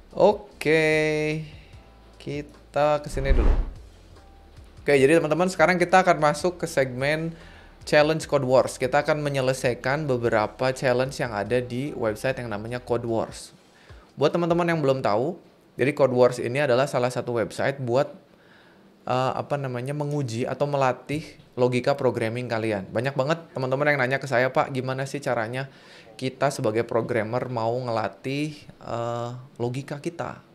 Oke, kita kesini dulu. Oke, jadi teman-teman sekarang kita akan masuk ke segmen Challenge Code Wars. Kita akan menyelesaikan beberapa challenge yang ada di website yang namanya Code Wars. Buat teman-teman yang belum tahu, jadi Code Wars ini adalah salah satu website buat menguji atau melatih logika programming kalian. Banyak banget teman-teman yang nanya ke saya, Pak, gimana sih caranya kita sebagai programmer mau ngelatih logika kita?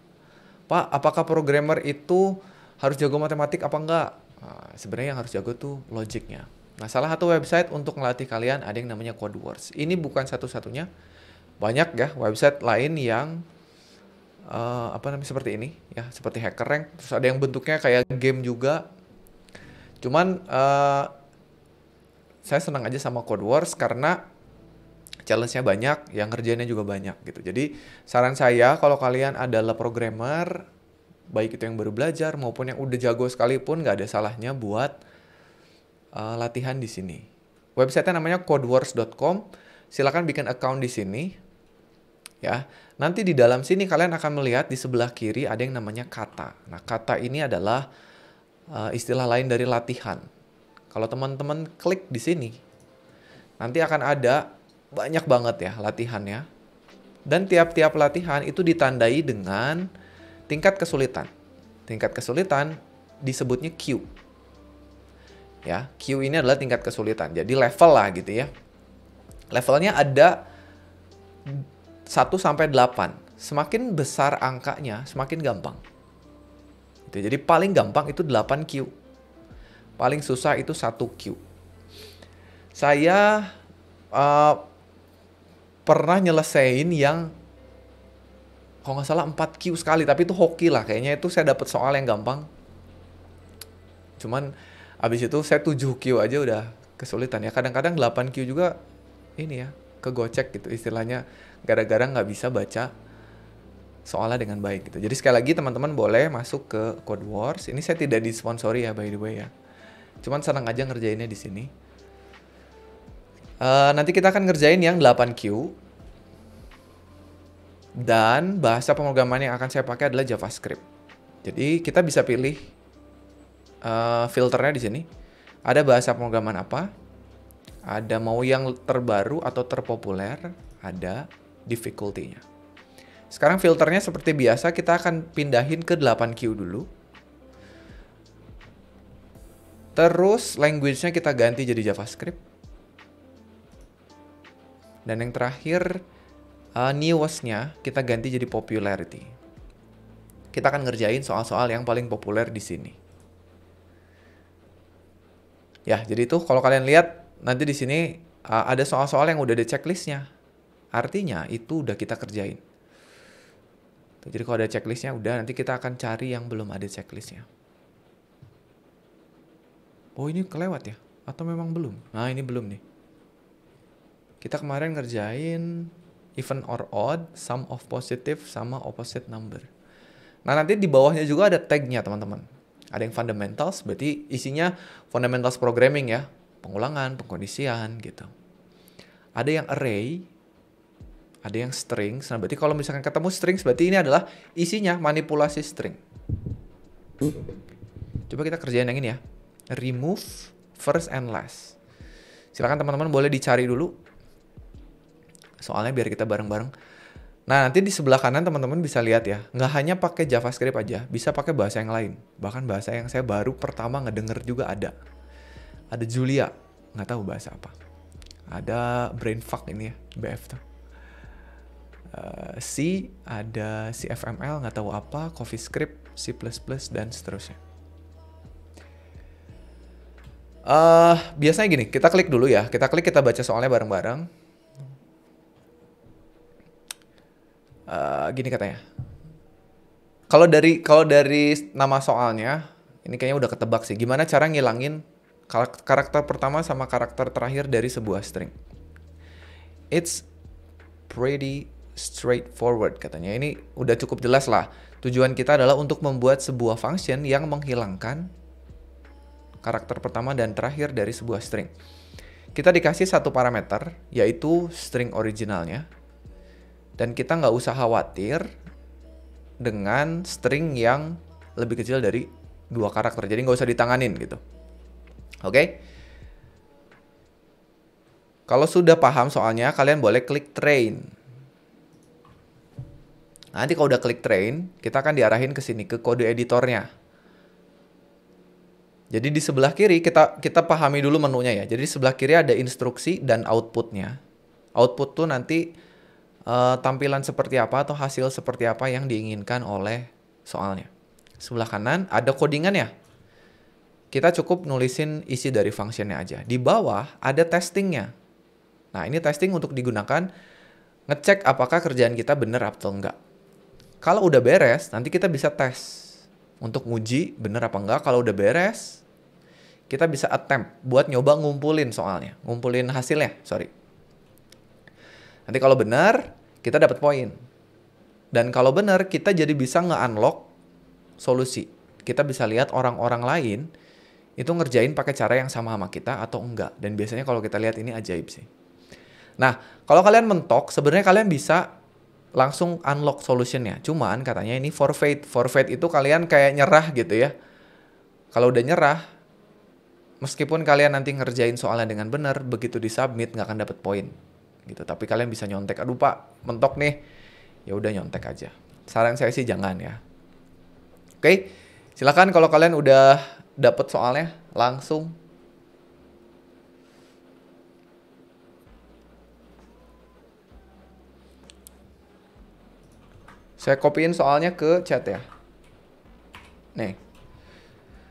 Pak, apakah programmer itu harus jago matematik apa enggak? Nah, sebenarnya yang harus jago tuh logiknya. Nah, salah satu website untuk ngelatih kalian ada yang namanya Code Wars. Ini bukan satu-satunya. Banyak ya website lain yang seperti ini ya, seperti HackerRank. Terus ada yang bentuknya kayak game juga. Cuman saya senang aja sama Code Wars karena challenge-nya banyak, yang ngerjainnya juga banyak gitu. Jadi saran saya kalau kalian adalah programmer, baik itu yang baru belajar maupun yang udah jago sekalipun, nggak ada salahnya buat latihan di sini. Website-nya namanya codewars.com. Silakan bikin account di sini. Ya, nanti di dalam sini kalian akan melihat di sebelah kiri ada yang namanya kata. Nah, kata ini adalah istilah lain dari latihan. Kalau teman-teman klik di sini, nanti akan ada banyak banget ya latihannya. Dan tiap-tiap latihan itu ditandai dengan tingkat kesulitan. Tingkat kesulitan disebutnya Q. Ya, Q ini adalah tingkat kesulitan. Jadi level lah gitu ya. Levelnya ada 1 sampai 8. Semakin besar angkanya, semakin gampang. Gitu. Jadi paling gampang itu 8Q. Paling susah itu 1Q. Saya pernah nyelesain yang kalau nggak salah 4Q sekali, tapi itu hoki lah. Kayaknya itu saya dapat soal yang gampang. Cuman abis itu saya 7Q aja udah kesulitan ya. Kadang-kadang 8Q juga ini ya, kegocek gitu istilahnya. Gara-gara nggak bisa baca soalnya dengan baik gitu. Jadi sekali lagi teman-teman boleh masuk ke Code Wars. Ini saya tidak disponsori ya, by the way ya. Cuman senang aja ngerjainnya di sini. Nanti kita akan ngerjain yang 8Q. Dan bahasa pemrograman yang akan saya pakai adalah JavaScript. Jadi kita bisa pilih filternya di sini. Ada bahasa pemrograman apa? Ada mau yang terbaru atau terpopuler. Ada difficulty-nya. Sekarang filternya seperti biasa kita akan pindahin ke 8Q dulu. Terus language-nya kita ganti jadi JavaScript. Dan yang terakhir newest-nya kita ganti jadi popularity. Kita akan ngerjain soal-soal yang paling populer di sini. Ya, jadi itu kalau kalian lihat nanti di sini ada soal-soal yang udah ada checklistnya. Artinya itu udah kita kerjain. Jadi kalau ada checklistnya udah, nanti kita akan cari yang belum ada checklistnya. Oh, ini kelewat ya? Atau memang belum? Nah, ini belum nih. Kita kemarin ngerjain even or odd, sum of positive sama opposite number. Nah, nanti di bawahnya juga ada tag-nya, teman-teman. Ada yang fundamentals, berarti isinya fundamentals programming ya. Pengulangan, pengkondisian gitu. Ada yang array, ada yang strings. Nah, berarti kalau misalkan ketemu strings, berarti ini adalah isinya manipulasi string. Coba kita kerjain yang ini ya. Remove first and last. Silakan teman-teman boleh dicari dulu. Soalnya biar kita bareng-bareng. Nah, nanti di sebelah kanan teman-teman bisa lihat ya. Nggak hanya pakai JavaScript aja, bisa pakai bahasa yang lain. Bahkan bahasa yang saya baru pertama ngedenger juga ada. Ada Julia, nggak tahu bahasa apa. Ada Brainfuck ini ya, BF tuh. C, ada CFML, nggak tahu apa, CoffeeScript, C++, dan seterusnya. Biasanya gini, kita klik dulu ya. Kita klik, kita baca soalnya bareng-bareng. Gini katanya. Kalau dari nama soalnya, ini kayaknya udah ketebak sih. Gimana cara ngilangin karakter pertama sama karakter terakhir dari sebuah string? It's pretty straightforward katanya. Ini udah cukup jelas lah. Tujuan kita adalah untuk membuat sebuah function yang menghilangkan karakter pertama dan terakhir dari sebuah string. Kita dikasih satu parameter, yaitu string originalnya. Dan kita nggak usah khawatir dengan string yang lebih kecil dari 2 karakter. Jadi nggak usah ditanganin gitu. Oke? Kalau sudah paham soalnya, kalian boleh klik train. Nanti kalau udah klik train, kita akan diarahin ke sini, ke kode editornya. Jadi di sebelah kiri, kita pahami dulu menunya ya. Jadi di sebelah kiri ada instruksi dan outputnya. Output tuh nanti tampilan seperti apa atau hasil seperti apa yang diinginkan oleh soalnya. Sebelah kanan ada codingannya. Kita cukup nulisin isi dari functionnya aja. Di bawah ada testingnya. Nah ini testing untuk digunakan ngecek apakah kerjaan kita bener atau enggak. Kalau udah beres, nanti kita bisa tes untuk nguji bener apa enggak. Kalau udah beres, kita bisa attempt buat nyoba ngumpulin soalnya, ngumpulin hasilnya, sorry. Nanti kalau benar, kita dapat poin. Dan kalau benar, kita jadi bisa nge-unlock solusi. Kita bisa lihat orang-orang lain itu ngerjain pakai cara yang sama kita atau enggak. Dan biasanya kalau kita lihat ini ajaib sih. Nah, kalau kalian mentok, sebenarnya kalian bisa langsung unlock solutionnya. Cuman katanya ini forfeit. Forfeit itu kalian kayak nyerah gitu ya. Kalau udah nyerah, meskipun kalian nanti ngerjain soalnya dengan benar, begitu disubmit nggak akan dapet poin gitu. Tapi kalian bisa nyontek. Aduh Pak, mentok nih. Ya udah nyontek aja. Saran saya sih jangan ya. Oke, silakan kalau kalian udah dapet soalnya langsung. Saya copyin soalnya ke chat ya. Nih.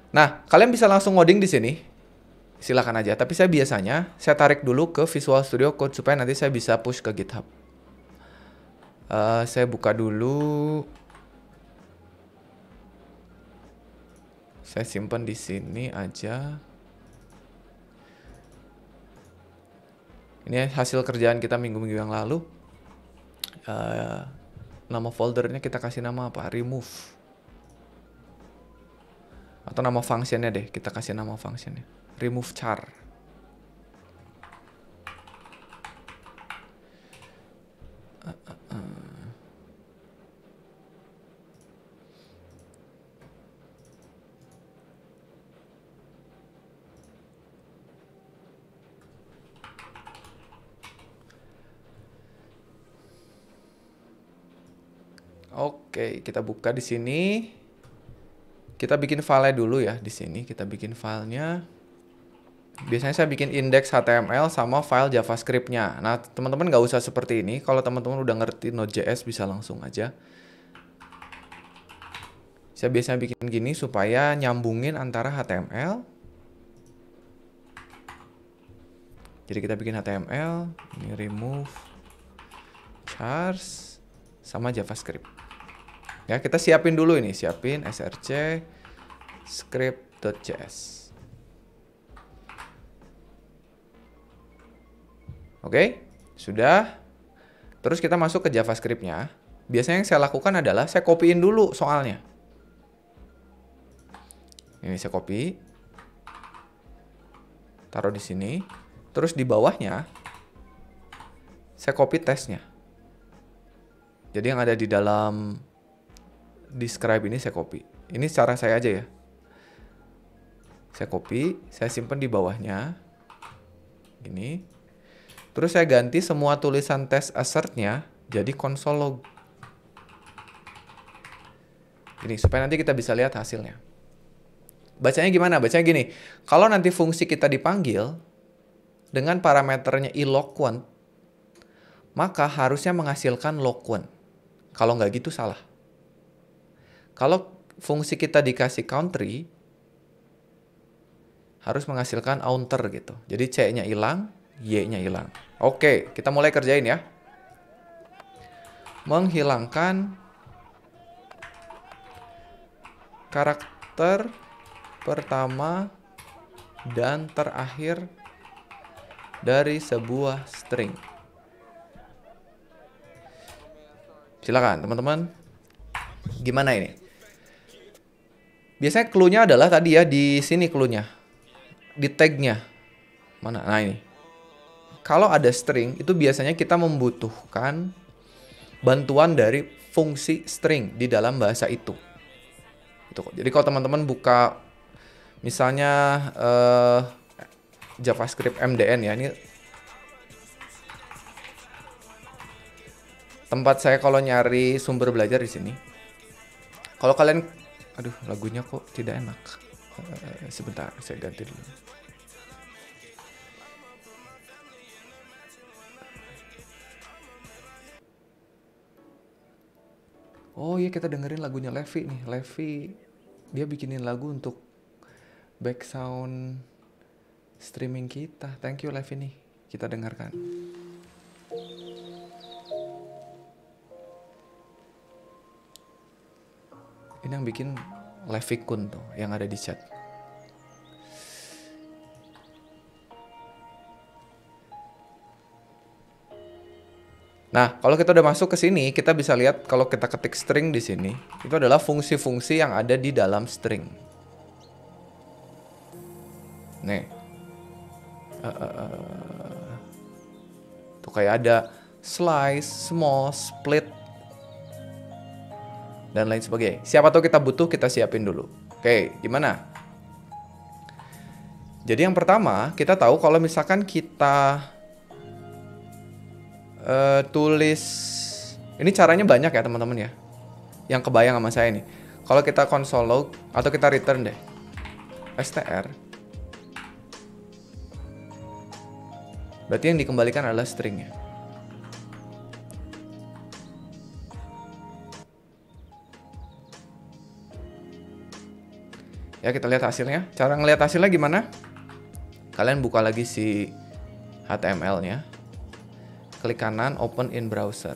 Nah, kalian bisa langsung ngoding di sini. Silakan aja. Tapi saya biasanya saya tarik dulu ke Visual Studio Code supaya nanti saya bisa push ke GitHub. Saya buka dulu. Saya simpan di sini aja. Ini hasil kerjaan kita minggu-minggu yang lalu. Nama foldernya kita kasih nama apa? Remove. Atau nama functionnya deh. Kita kasih nama functionnya. Remove char. Oke, kita buka di sini. Kita bikin file dulu ya di sini. Kita bikin filenya. Biasanya saya bikin index HTML sama file JavaScript-nya. Nah, teman-teman nggak usah seperti ini. Kalau teman-teman udah ngerti Node.js bisa langsung aja. Saya biasanya bikin gini supaya nyambungin antara HTML. Jadi kita bikin HTML, ini remove chars sama JavaScript. Ya, kita siapin dulu ini, siapin src script.js. Oke, sudah. Terus kita masuk ke JavaScript-nya. Biasanya yang saya lakukan adalah saya copyin dulu soalnya. Ini saya copy. Taruh di sini. Terus di bawahnya saya copy tesnya. Jadi yang ada di dalam describe ini saya copy. Ini cara saya aja ya. Saya copy, saya simpan di bawahnya. Gini. Terus saya ganti semua tulisan test assert-nya jadi console log. Ini supaya nanti kita bisa lihat hasilnya. Bacanya gimana? Bacanya gini. Kalau nanti fungsi kita dipanggil dengan parameternya iLoquent, maka harusnya menghasilkan loquent. Kalau nggak gitu salah. Kalau fungsi kita dikasih country, harus menghasilkan ounter gitu. Jadi C-nya hilang, Y-nya hilang. Oke, kita mulai kerjain ya. Menghilangkan karakter pertama dan terakhir dari sebuah string. Silakan teman-teman. Gimana ini? Biasanya clue-nya adalah tadi ya di sini clue-nya. Di tag-nya. Mana? Nah ini. Kalau ada string itu biasanya kita membutuhkan bantuan dari fungsi string di dalam bahasa itu. Jadi kalau teman-teman buka misalnya JavaScript MDN ya, ini tempat saya kalau nyari sumber belajar di sini. Kalau kalian, aduh lagunya kok tidak enak. Sebentar, saya ganti dulu. Oh iya, kita dengerin lagunya Levi nih. Levi, dia bikinin lagu untuk background streaming kita. Thank you Levi nih. Kita dengarkan. Ini yang bikin Levi Kun tuh, yang ada di chat. Nah, kalau kita udah masuk ke sini, kita bisa lihat kalau kita ketik string di sini, itu adalah fungsi-fungsi yang ada di dalam string. Nih. Tuh kayak ada slice, small, split, dan lain sebagainya. Siapa tahu kita butuh, kita siapin dulu. Oke, gimana? Jadi yang pertama, kita tahu kalau misalkan kita tulis, ini caranya banyak ya teman-teman ya, yang kebayang sama saya nih. Kalau kita console log atau kita return deh str, berarti yang dikembalikan adalah stringnya. Ya, kita lihat hasilnya. Cara ngelihat hasilnya gimana? Kalian buka lagi si HTML-nya. Klik kanan, open in browser.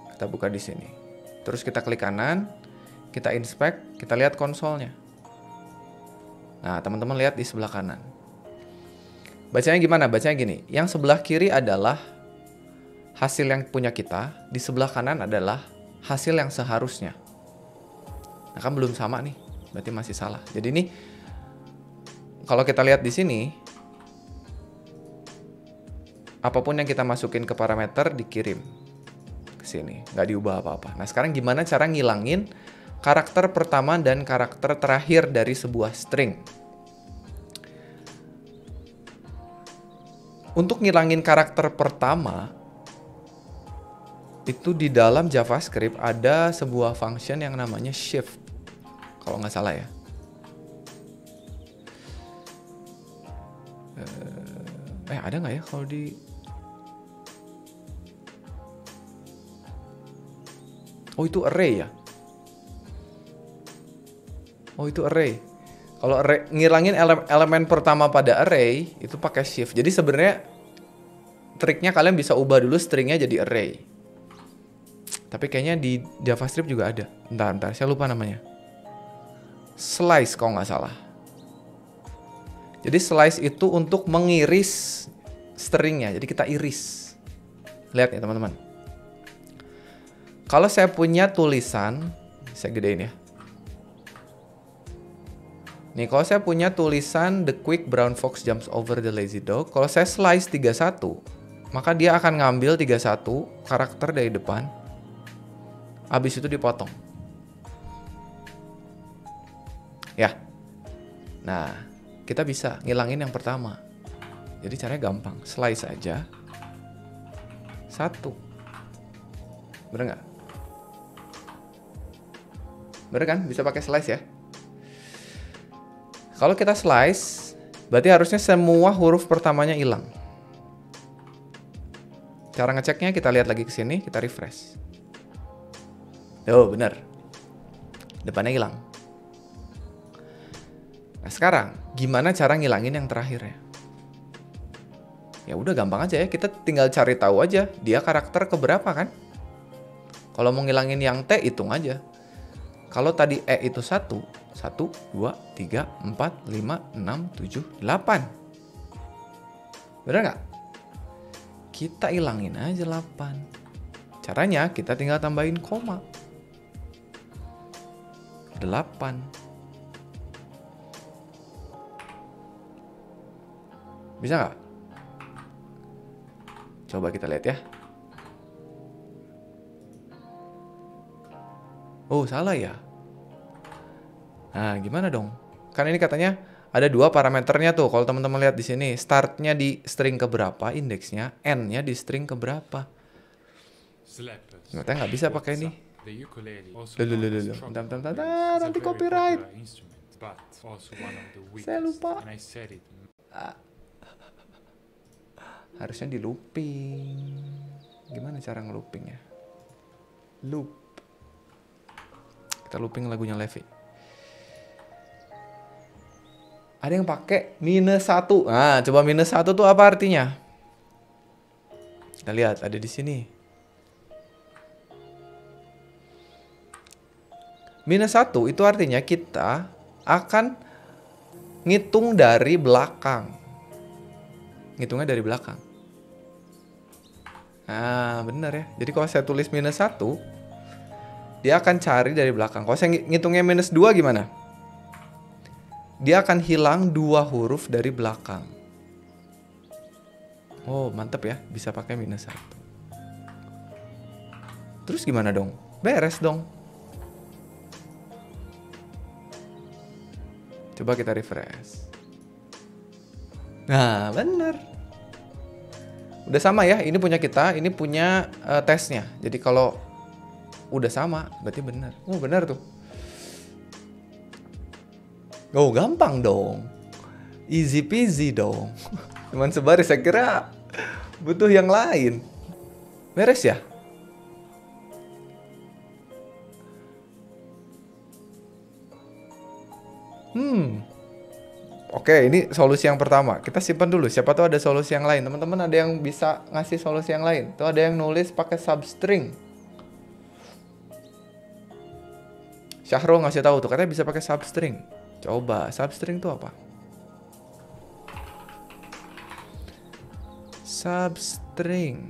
Kita buka di sini. Terus kita klik kanan, kita inspect, kita lihat konsolnya. Nah, teman-teman lihat di sebelah kanan. Bacanya gimana? Bacanya gini. Yang sebelah kiri adalah hasil yang punya kita, di sebelah kanan adalah hasil yang seharusnya. Nah, kan belum sama nih. Berarti masih salah. Jadi ini kalau kita lihat di sini, apapun yang kita masukin ke parameter dikirim ke sini, nggak diubah apa-apa. Nah, sekarang gimana cara ngilangin karakter pertama dan karakter terakhir dari sebuah string? Untuk ngilangin karakter pertama, itu di dalam JavaScript ada sebuah function yang namanya shift, kalau nggak salah ya. Ada nggak ya kalau di... Oh, itu array ya? Oh, itu array. Kalau ngilangin elemen pertama pada array, itu pakai shift. Jadi sebenarnya triknya kalian bisa ubah dulu stringnya jadi array. Tapi kayaknya di JavaScript juga ada. Bentar, saya lupa namanya. Slice kalau nggak salah. Jadi slice itu untuk mengiris stringnya, jadi kita iris. Lihat ya teman-teman. Kalau saya punya tulisan, saya gedein ya. Nih, kalau saya punya tulisan The quick brown fox jumps over the lazy dog, kalau saya slice 31, maka dia akan ngambil 31 karakter dari depan. Habis itu dipotong. Ya. Nah, kita bisa ngilangin yang pertama. Jadi caranya gampang, slice aja 1. Bener nggak? Bener kan? Bisa pakai slice ya. Kalau kita slice, berarti harusnya semua huruf pertamanya hilang. Cara ngeceknya kita lihat lagi ke sini, kita refresh. Oh, bener. Depannya hilang. Nah, sekarang gimana cara ngilangin yang terakhir ya? Ya udah gampang aja ya, kita tinggal cari tahu aja dia karakter keberapa kan. Kalau mau ngilangin yang T, hitung aja. Kalau tadi E itu 1, 1, 2, 3, 4, 5, 6, 7, 8. Bener nggak? Kita hilangin aja 8. Caranya kita tinggal tambahin koma. 8. Bisa nggak? Coba kita lihat ya. Oh, salah ya. Nah, gimana dong? Kan ini katanya ada dua parameternya tuh. Kalau teman-teman lihat di sini, startnya di string keberapa, indeksnya, n-nya di string keberapa. Ternyata nggak bisa pakai ini. Loh. Bentar, nanti copyright. Saya lupa. Harusnya di looping. Gimana cara ngeloopingnya? Loop. Kita looping lagunya Levi. Ada yang pakai -1. Nah, coba -1 tuh apa artinya? Kita lihat, ada di sini. -1 itu artinya kita akan ngitung dari belakang. Ngitungnya dari belakang. Nah, bener ya. Jadi kalau saya tulis -1, dia akan cari dari belakang. Kalau saya ngitungnya -2 gimana? Dia akan hilang 2 huruf dari belakang. Oh, mantep ya. Bisa pakai -1. Terus gimana dong? Beres dong. Coba kita refresh. Nah, bener. Udah sama ya. Ini punya kita, ini punya tesnya. Jadi kalau udah sama, berarti bener. Oh, bener tuh. Oh, gampang dong. Easy peasy dong. Cuman sebaris, saya kira butuh yang lain. Beres ya? Oke, ini solusi yang pertama. Kita simpan dulu. Siapa tahu ada solusi yang lain. Teman-teman ada yang bisa ngasih solusi yang lain? Tuh ada yang nulis pakai substring. Syahrul ngasih tahu tuh, katanya bisa pakai substring. Coba, substring tuh apa? Substring.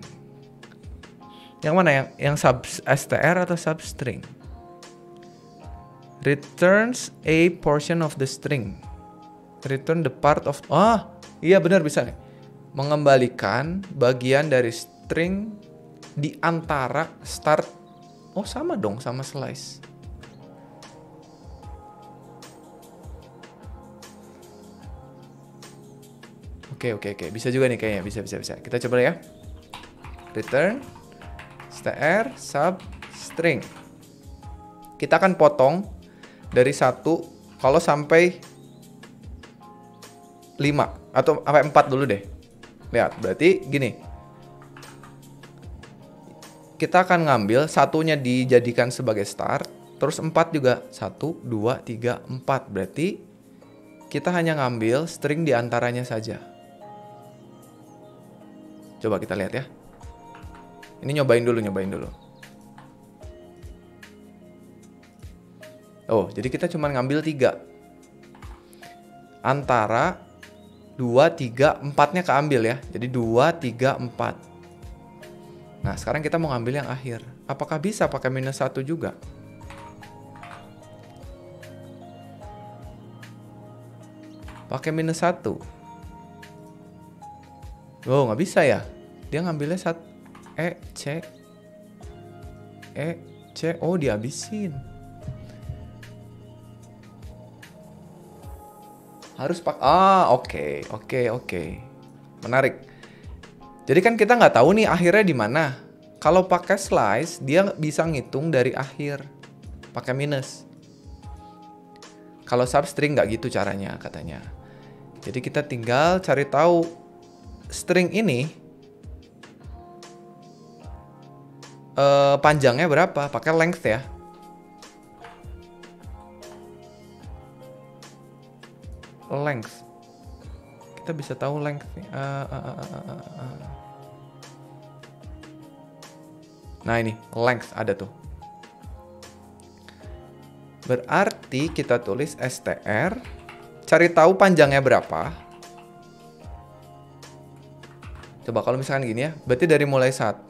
Yang mana? Yang str atau substring? Returns a portion of the string. Return the part of... iya benar bisa nih. Mengembalikan bagian dari string di antara start. Oh, sama dong sama slice. Oke. Bisa juga nih kayaknya. Bisa. Kita coba ya. Return str substring. Kita akan potong dari 1 kalau sampai 5 atau sampai 4 dulu deh. Lihat, berarti gini. Kita akan ngambil satunya dijadikan sebagai start, terus 4 juga. 1, 2, 3, 4. Berarti kita hanya ngambil string di antaranya saja. Coba kita lihat ya. Ini nyobain dulu. Oh, jadi kita cuma ngambil 3. Antara 2, 3, 4-nya keambil ya. Jadi 2, 3, 4. Nah, sekarang kita mau ngambil yang akhir. Apakah bisa pakai -1 juga? Pakai -1. Oh, nggak bisa ya? Dia ngambilnya C. Oh, dihabisin. Harus oke. Menarik. Jadi kan kita nggak tahu nih akhirnya di mana. Kalau pakai slice, dia bisa ngitung dari akhir. Pakai minus. Kalau substring nggak gitu caranya katanya. Jadi kita tinggal cari tahu string ini panjangnya berapa. Pakai length ya. Length. Kita bisa tahu length. Nah ini, length ada tuh. Berarti kita tulis str, cari tahu panjangnya berapa. Coba kalau misalkan gini ya, berarti dari mulai 1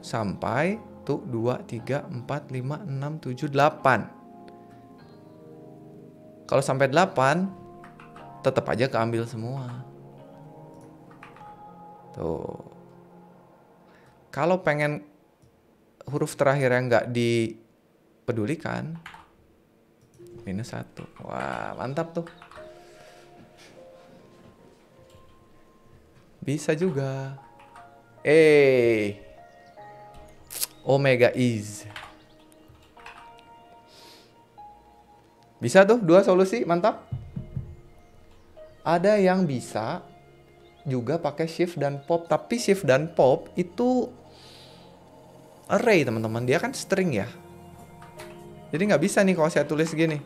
sampai tuh 2, 3, 4, 5, 6, 7, 8. Kalau sampai 8, tetap aja keambil semua. Tuh. Kalau pengen huruf terakhir yang nggak dipedulikan, -1. Wah, mantap tuh. Bisa juga. Omega is. Bisa tuh 2 solusi, mantap. Ada yang bisa juga pakai shift dan pop, tapi shift dan pop itu array teman-teman, dia kan string ya. Jadi nggak bisa nih kalau saya tulis gini.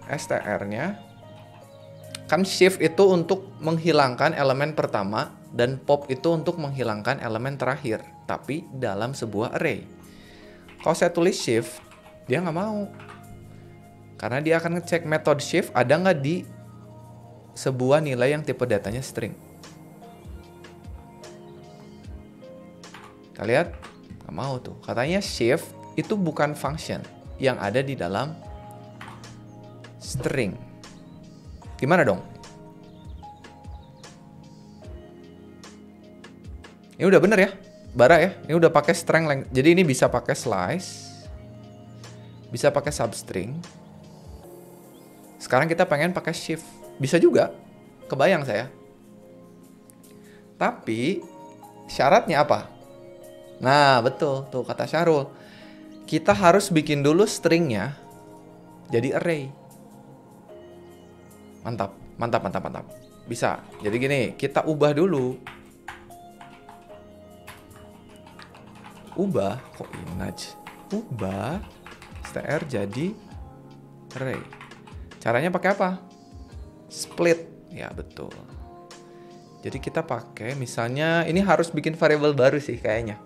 STR-nya kan shift itu untuk menghilangkan elemen pertama dan pop itu untuk menghilangkan elemen terakhir, tapi dalam sebuah array. Kalau saya tulis shift, dia nggak mau. Karena dia akan ngecek metode shift ada nggak di sebuah nilai yang tipe datanya string. Kita lihat, nggak mau tuh. Katanya shift itu bukan function yang ada di dalam string. Gimana dong? Ini udah bener ya, Bara ya. Ini udah pakai string length. Jadi ini bisa pakai slice, bisa pakai substring. Sekarang kita pengen pakai shift, bisa juga. Kebayang saya. Tapi syaratnya apa? Nah betul tuh kata Syarul. Kita harus bikin dulu stringnya jadi array. Mantap, mantap, mantap, mantap. Bisa. Jadi gini, kita ubah dulu. Ubah, kok inaj? Ubah str jadi array. Caranya pakai apa? Split. Ya, betul. Jadi kita pakai misalnya ini harus bikin variabel baru sih kayaknya.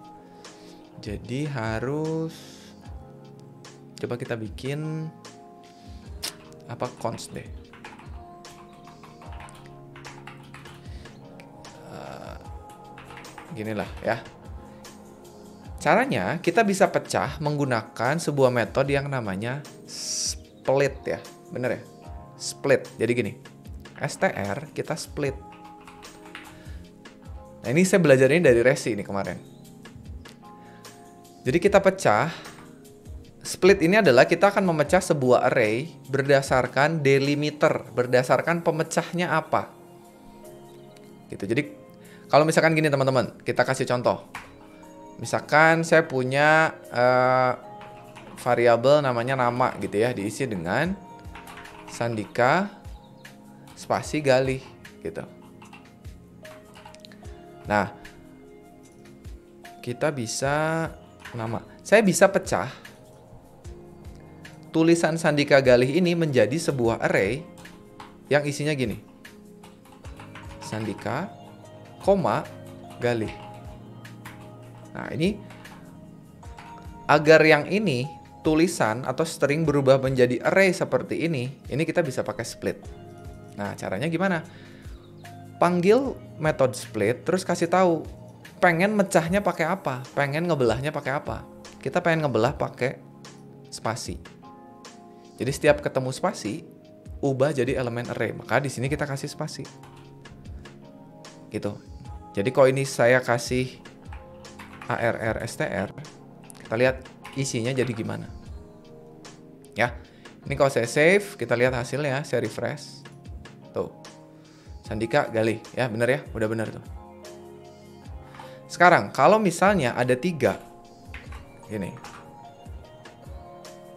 Jadi harus coba kita bikin apa const deh. Ginilah ya. Caranya kita bisa pecah menggunakan sebuah metode yang namanya split ya. Bener ya? Split. Jadi gini. str kita split. Nah ini saya belajar ini dari Resi ini kemarin. Jadi kita pecah. Split ini adalah kita akan memecah sebuah array berdasarkan delimiter. Berdasarkan pemecahnya apa. Gitu. Jadi kalau misalkan gini teman-teman. Kita kasih contoh. Misalkan saya punya variabel namanya nama gitu ya. Diisi dengan Sandika spasi Galih gitu. Nah, kita bisa nama. Saya bisa pecah tulisan Sandika Galih ini menjadi sebuah array yang isinya gini. Sandika, koma, Galih. Nah, ini agar yang ini tulisan atau string berubah menjadi array seperti ini kita bisa pakai split. Nah, caranya gimana? Panggil metode split, terus kasih tahu pengen mecahnya pakai apa, pengen ngebelahnya pakai apa. Kita pengen ngebelah pakai spasi. Jadi setiap ketemu spasi, ubah jadi elemen array. Maka di sini kita kasih spasi. Gitu. Jadi kalau ini saya kasih arr_str, kita lihat isinya jadi gimana. Ya. Ini kalau saya save, kita lihat hasilnya, saya refresh. Tuh. Sandika Galih, ya bener ya, udah bener tuh. Sekarang, kalau misalnya ada 3, gini.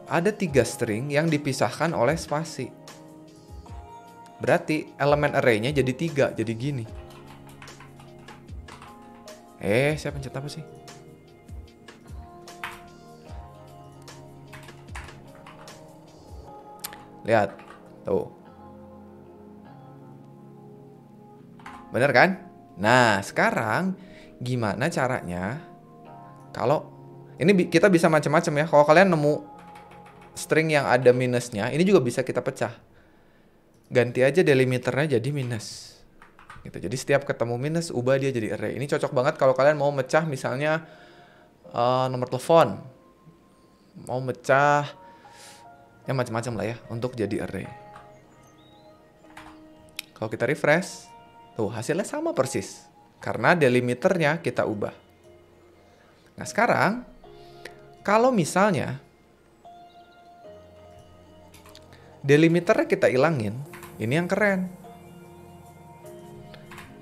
Ada 3 string yang dipisahkan oleh spasi. Berarti elemen array-nya jadi 3, jadi gini. Saya pencet apa sih? Lihat, tuh. Bener kan? Nah, sekarang gimana caranya kalau ini kita bisa macam-macam ya. Kalau kalian nemu string yang ada minusnya, ini juga bisa kita pecah. Ganti aja delimiternya jadi minus. Gitu. Jadi setiap ketemu minus, ubah dia jadi array. Ini cocok banget kalau kalian mau mecah misalnya nomor telepon. Mau mecah ya macam-macam lah ya untuk jadi array. Kalau kita refresh, tuh hasilnya sama persis. Karena delimiternya kita ubah. Nah sekarang, kalau misalnya delimiternya kita ilangin, ini yang keren.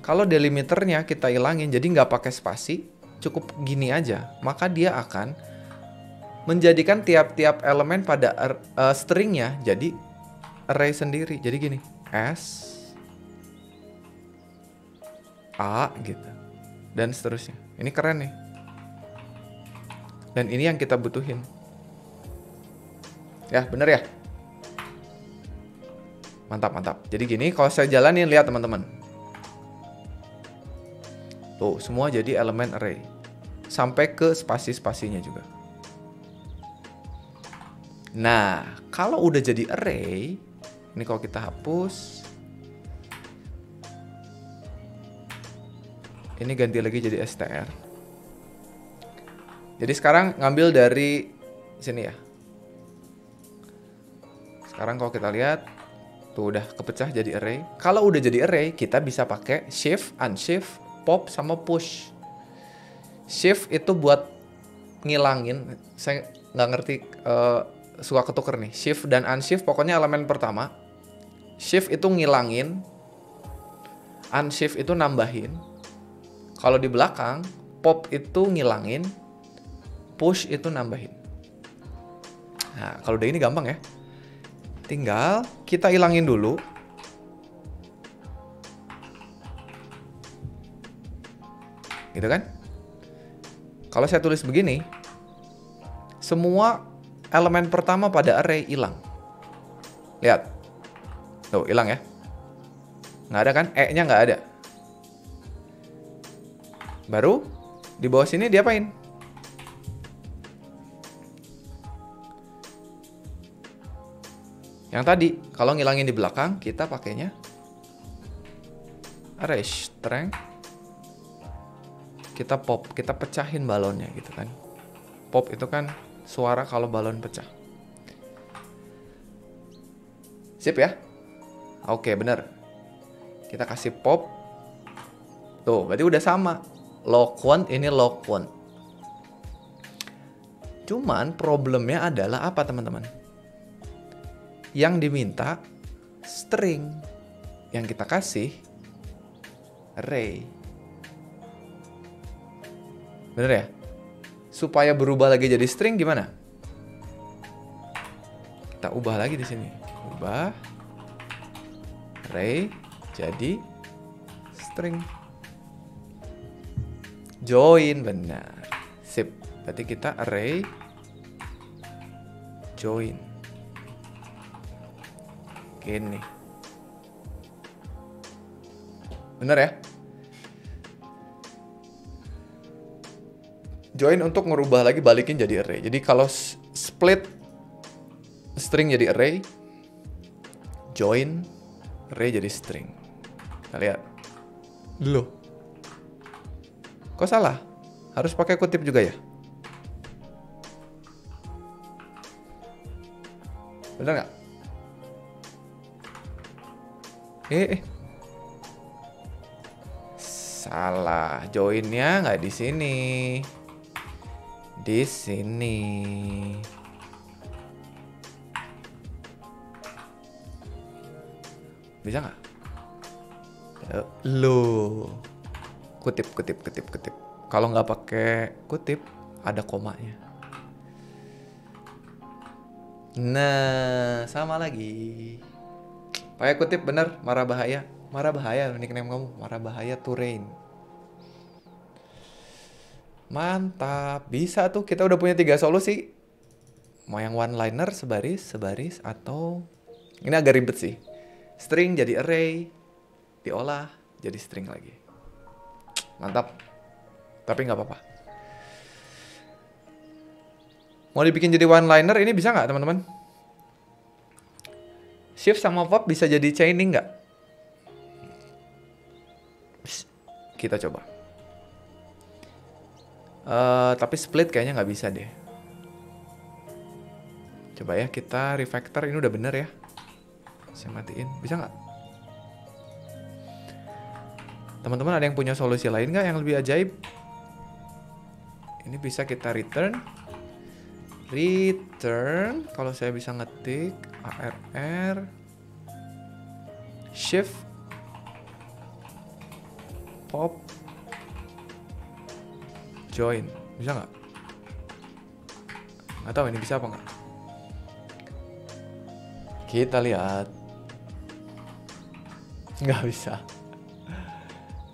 Kalau delimiternya kita ilangin, jadi nggak pakai spasi, cukup gini aja, maka dia akan menjadikan tiap-tiap elemen pada stringnya jadi array sendiri. Jadi gini, S, A gitu, dan seterusnya. Ini keren nih. Dan ini yang kita butuhin. Ya, bener ya? Mantap, mantap. Jadi gini, kalau saya jalanin, lihat teman-teman. Tuh, semua jadi elemen array. Sampai ke spasi-spasinya juga. Nah, kalau udah jadi array, ini kalau kita hapus, ini ganti lagi jadi str. Jadi sekarang ngambil dari sini ya. Sekarang kalau kita lihat, tuh udah kepecah jadi array. Kalau udah jadi array, kita bisa pakai shift, unshift, pop, sama push. Shift itu buat ngilangin. Saya nggak ngerti, suka ketuker nih. Shift dan unshift pokoknya elemen pertama. Shift itu ngilangin, unshift itu nambahin. Kalau di belakang, pop itu ngilangin, push itu nambahin. Nah, kalau udah ini gampang ya. Tinggal kita ilangin dulu. Gitu kan? Kalau saya tulis begini, semua elemen pertama pada array hilang. Lihat. Tuh, hilang ya. Nggak ada kan? E-nya nggak ada. Baru di bawah sini diapain? Yang tadi, kalau ngilangin di belakang, kita pakainya array strength. Kita pop, kita pecahin balonnya gitu kan. Pop itu kan suara kalau balon pecah. Sip ya? Oke, bener. Kita kasih pop. Tuh, berarti udah sama. Low quant, ini low quant. Cuman problemnya adalah apa teman-teman? Yang diminta string, yang kita kasih array. Bener ya? Supaya berubah lagi jadi string gimana? Kita ubah lagi di sini. Ubah array jadi string. Join, benar. Sip. Berarti kita array join. Gini. Bener ya? Join untuk ngerubah lagi, balikin jadi array. Jadi kalau split string jadi array, join array jadi string. Kita lihat. Loh. Kok salah? Harus pakai kutip juga ya? Bener nggak? Salah. Joinnya nggak di sini. Di sini. Bisa nggak? Loh. Kutip. Kalau nggak pakai kutip, ada komanya. Nah, sama lagi. Pakai kutip bener, marah bahaya. Marah bahaya nickname kamu, marah bahaya Turain. Mantap, bisa tuh, kita udah punya 3 solusi. Mau yang one liner sebaris atau ini agak ribet sih. String jadi array, diolah jadi string lagi. Mantap. Tapi nggak apa-apa. Mau dibikin jadi one liner ini bisa nggak teman-teman? Shift sama pop bisa jadi chaining nggak? Kita coba. Tapi split kayaknya nggak bisa deh. Coba ya, kita refactor. Ini udah bener ya. Saya matiin. Bisa nggak? Teman-teman ada yang punya solusi lain nggak yang lebih ajaib? Ini bisa kita return. Return, kalau saya bisa ngetik ARR shift pop join. Bisa nggak? Nggak tahu ini bisa apa nggak? Kita lihat. Nggak bisa.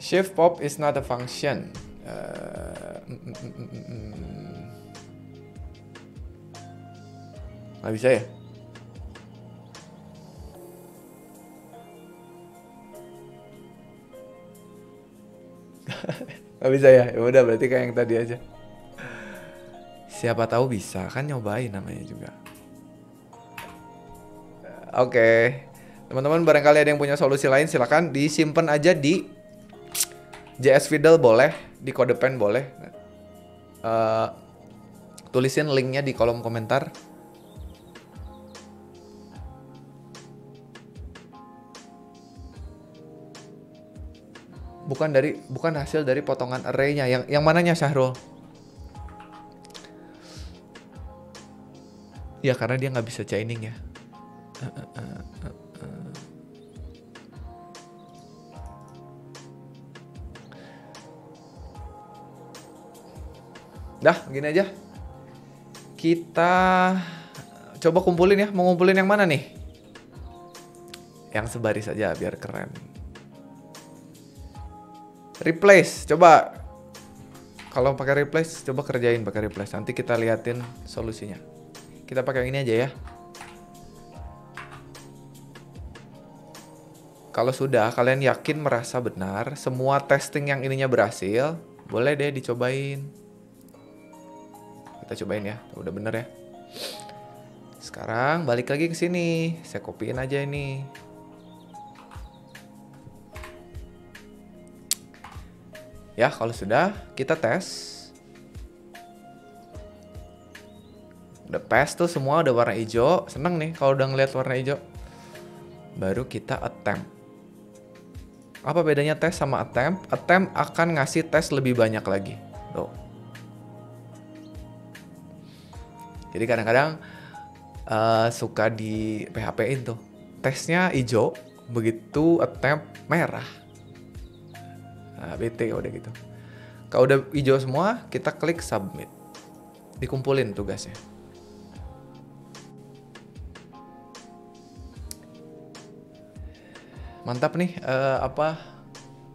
Shift pop is not a function. Nggak bisa ya? Nggak bisa ya? Ya udah berarti kayak yang tadi aja. Siapa tahu bisa, kan nyobain namanya juga. Oke. Teman-teman barangkali ada yang punya solusi lain silakan disimpan aja di JS Fiddle boleh, di CodePen boleh. Tulisin linknya di kolom komentar. Bukan hasil dari potongan array-nya. Yang mananya Syahrul? Ya karena dia nggak bisa chaining ya. Dah, gini aja. Kita coba kumpulin ya. Mau ngumpulin yang mana nih? Yang sebaris aja biar keren. Replace, coba. Kalau pakai replace, coba kerjain pakai replace. Nanti kita liatin solusinya. Kita pakai yang ini aja ya. Kalau sudah kalian yakin merasa benar, semua testing yang ininya berhasil, boleh deh dicobain. Kita cobain ya, udah bener ya. Sekarang balik lagi ke sini, saya copyin aja ini. Ya, kalau sudah kita tes. Udah pass tuh semua udah warna hijau. Seneng nih kalau udah ngeliat warna hijau. Baru kita attempt. Apa bedanya tes sama attempt? Attempt akan ngasih tes lebih banyak lagi. Tuh. Jadi kadang-kadang suka di PHP-in tuh. Tesnya hijau, begitu attempt merah. Nah, BT udah gitu. Kalau udah hijau semua, kita klik submit. Dikumpulin tugasnya. Mantap nih,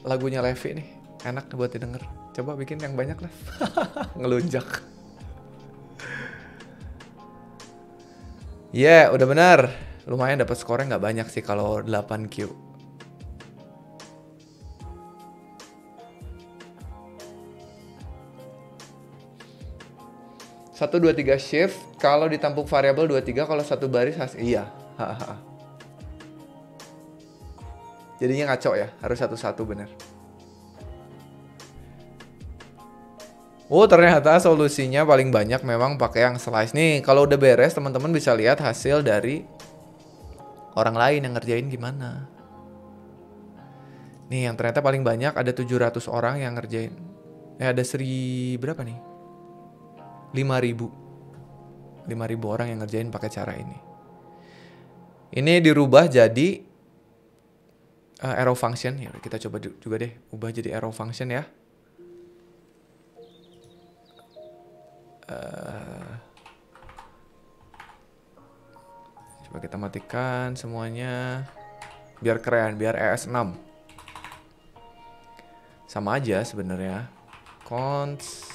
lagunya Levi nih. Enak buat didengar. Coba bikin yang banyak lah. Ngelunjak. Yeah, udah benar. Lumayan dapat skornya nggak banyak sih kalau 8Q. 1, 2, 3 shift. Kalau ditampuk variabel 23, kalau satu baris hasil. Iya. Jadinya ngaco ya. Harus satu-satu bener. Oh, ternyata solusinya paling banyak memang pakai yang slice. Nih, kalau udah beres, teman-teman bisa lihat hasil dari orang lain yang ngerjain gimana. Nih, yang ternyata paling banyak ada 700 orang yang ngerjain. Ada berapa nih? 5.000 orang yang ngerjain pakai cara ini. Ini dirubah jadi arrow function. Ya, kita coba juga deh ubah jadi arrow function ya. Coba kita matikan semuanya biar keren, biar ES6. Sama aja sebenarnya. Const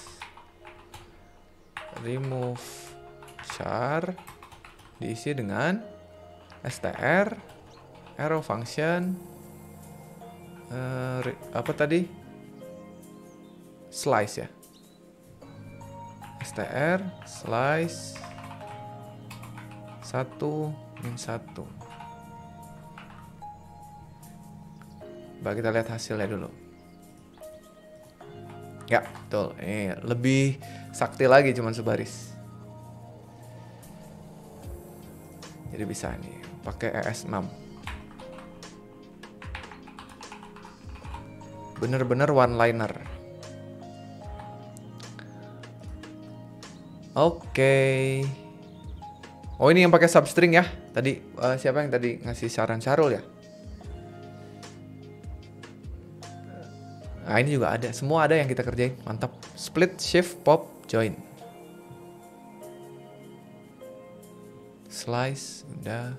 remove char diisi dengan str arrow function apa tadi, slice ya, str slice 1-1. Coba kita lihat hasilnya dulu. Ya, betul. Ini lebih sakti lagi cuman sebaris. Jadi bisa nih pakai ES6. Bener-bener one liner. Oke. Oh, ini yang pakai substring ya. Tadi siapa yang tadi ngasih saran, Syarul ya? Nah, ini juga ada. Semua ada yang kita kerjain. Mantap. Split, shift, pop, join. Slice, udah.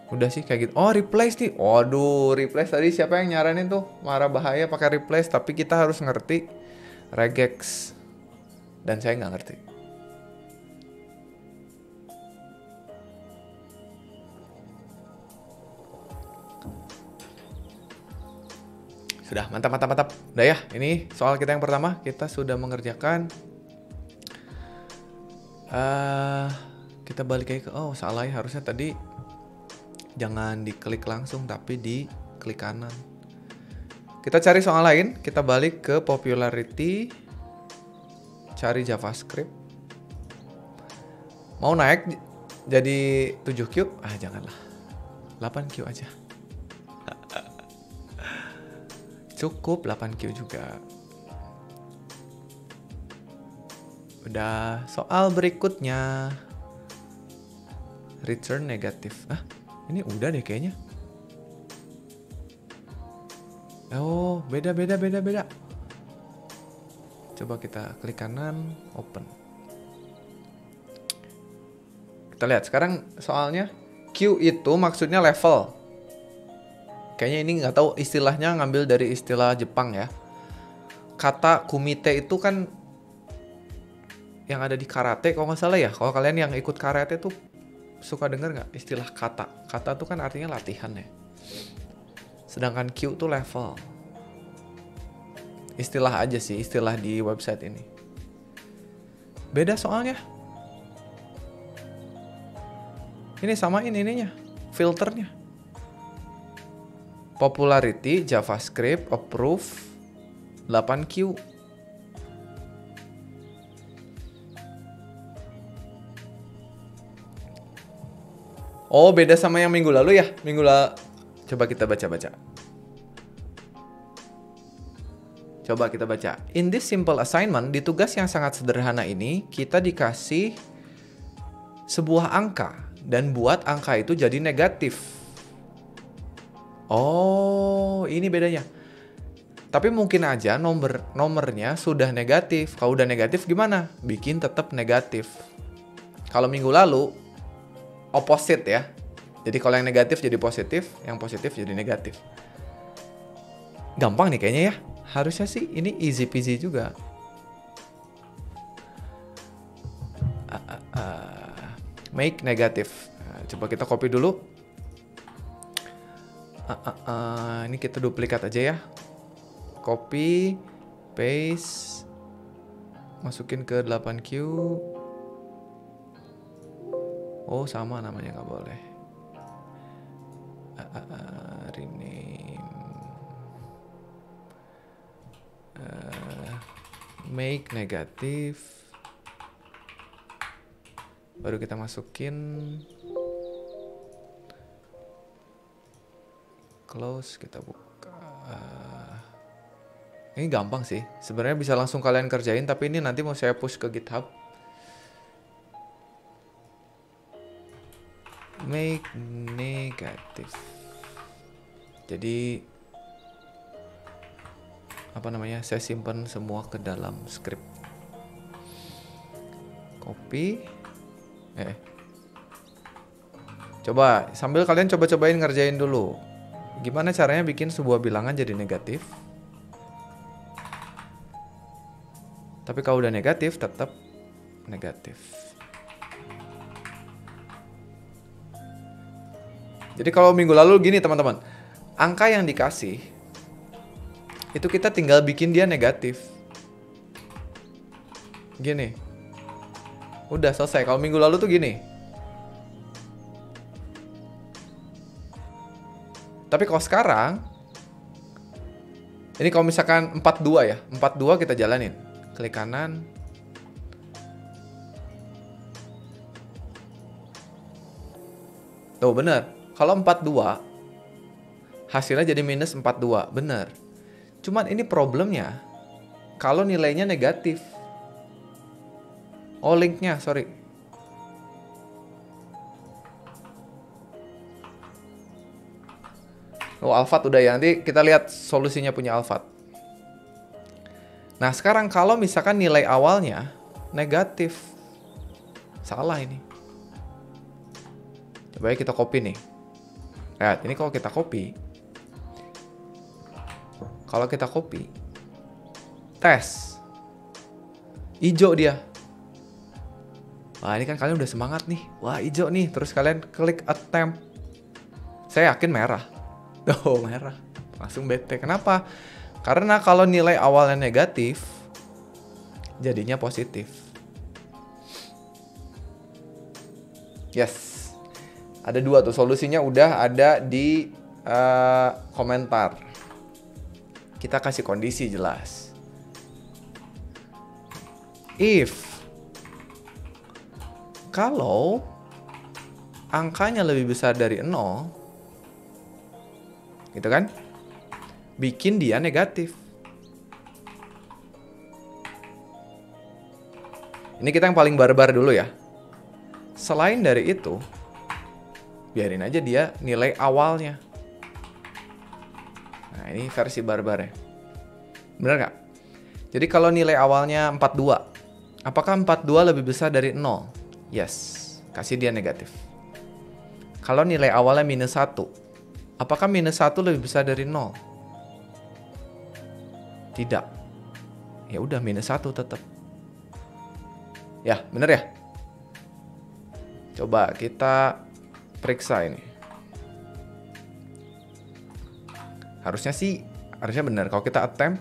Udah sih kayak gitu. Oh, replace nih. Waduh, replace tadi siapa yang nyaranin tuh? Marah bahaya pakai replace, tapi kita harus ngerti regex. Dan saya nggak ngerti. Sudah, mantap, mantap, mantap. Udah ya, ini soal kita yang pertama. Kita sudah mengerjakan. Kita balik lagi ke, oh salah ya, harusnya tadi jangan diklik langsung, tapi diklik kanan. Kita cari soal lain, kita balik ke popularity, cari JavaScript. Mau naik jadi 7Q? Ah, janganlah. 8Q aja. Cukup 8Q juga. Udah, soal berikutnya. Return negatif. Ah, ini udah deh kayaknya. Oh, beda. Coba kita klik kanan, open. Kita lihat sekarang soalnya. Q itu maksudnya level. Kayaknya ini nggak tahu istilahnya, ngambil dari istilah Jepang ya. Kata kumite itu kan yang ada di karate kalau nggak salah ya. Kalau kalian yang ikut karate tuh suka denger nggak istilah kata? Kata tuh kan artinya latihan ya. Sedangkan Q tuh level. Istilah aja sih, istilah di website ini. Beda soalnya. Ini samain ininya, filternya. Popularity, JavaScript, approve, 8Q. Oh, beda sama yang minggu lalu ya? Coba kita baca-baca. In this simple assignment, di tugas yang sangat sederhana ini, kita dikasih sebuah angka. Dan buat angka itu jadi negatif. Oh, ini bedanya. Tapi mungkin aja nomornya sudah negatif. Kalau udah negatif gimana? Bikin tetap negatif. Kalau minggu lalu opposite ya. Jadi kalau yang negatif jadi positif, yang positif jadi negatif. Gampang nih kayaknya ya. Harusnya sih ini easy peasy juga. Make negatif. Nah, coba kita copy dulu. Ini kita duplikat aja ya. Copy, paste, masukin ke 8Q. Oh, sama namanya, nggak boleh. Rename. Make negatif. Baru kita masukin. Close, kita buka. Ini gampang sih. Sebenarnya bisa langsung kalian kerjain, tapi ini nanti mau saya push ke GitHub. Make negative. Jadi apa namanya? Saya simpan semua ke dalam script. Copy. Coba sambil kalian coba-cobain ngerjain dulu. Gimana caranya bikin sebuah bilangan jadi negatif? Tapi kalau udah negatif, tetap negatif. Jadi kalau minggu lalu gini teman-teman. Angka yang dikasih, itu kita tinggal bikin dia negatif. Gini. Udah selesai. Kalau minggu lalu tuh gini. Tapi kalau sekarang, ini kalau misalkan 42 ya. 42 kita jalanin. Klik kanan. Tuh bener. Kalau 42, hasilnya jadi minus 42, bener. Cuman ini problemnya, kalau nilainya negatif. Oh, linknya, sorry. Oh, Alphard udah ya, nanti kita lihat solusinya punya Alphard. Nah, sekarang kalau misalkan nilai awalnya negatif, salah ini. Coba ya kita copy nih. Lihat, ini kalau kita copy, tes, hijau dia. Wah, ini kan kalian udah semangat nih. Wah, hijau nih. Terus kalian klik attempt. Saya yakin merah. Oh, merah. Langsung bete. Kenapa? Karena kalau nilai awalnya negatif, jadinya positif. Yes. Ada dua tuh. Solusinya udah ada di komentar. Kita kasih kondisi jelas. If kalau angkanya lebih besar dari 0, gitu kan? Bikin dia negatif. Ini kita yang paling barbar dulu ya. Selain dari itu, biarin aja dia nilai awalnya. Nah, ini versi barbarnya. Bener nggak? Jadi kalau nilai awalnya 42, apakah 42 lebih besar dari 0? Yes, kasih dia negatif. Kalau nilai awalnya minus 1, apakah minus 1 lebih besar dari 0? Tidak. Ya udah, minus 1 tetap. Ya, bener ya? Coba kita periksa ini. Harusnya bener. Kalau kita attempt,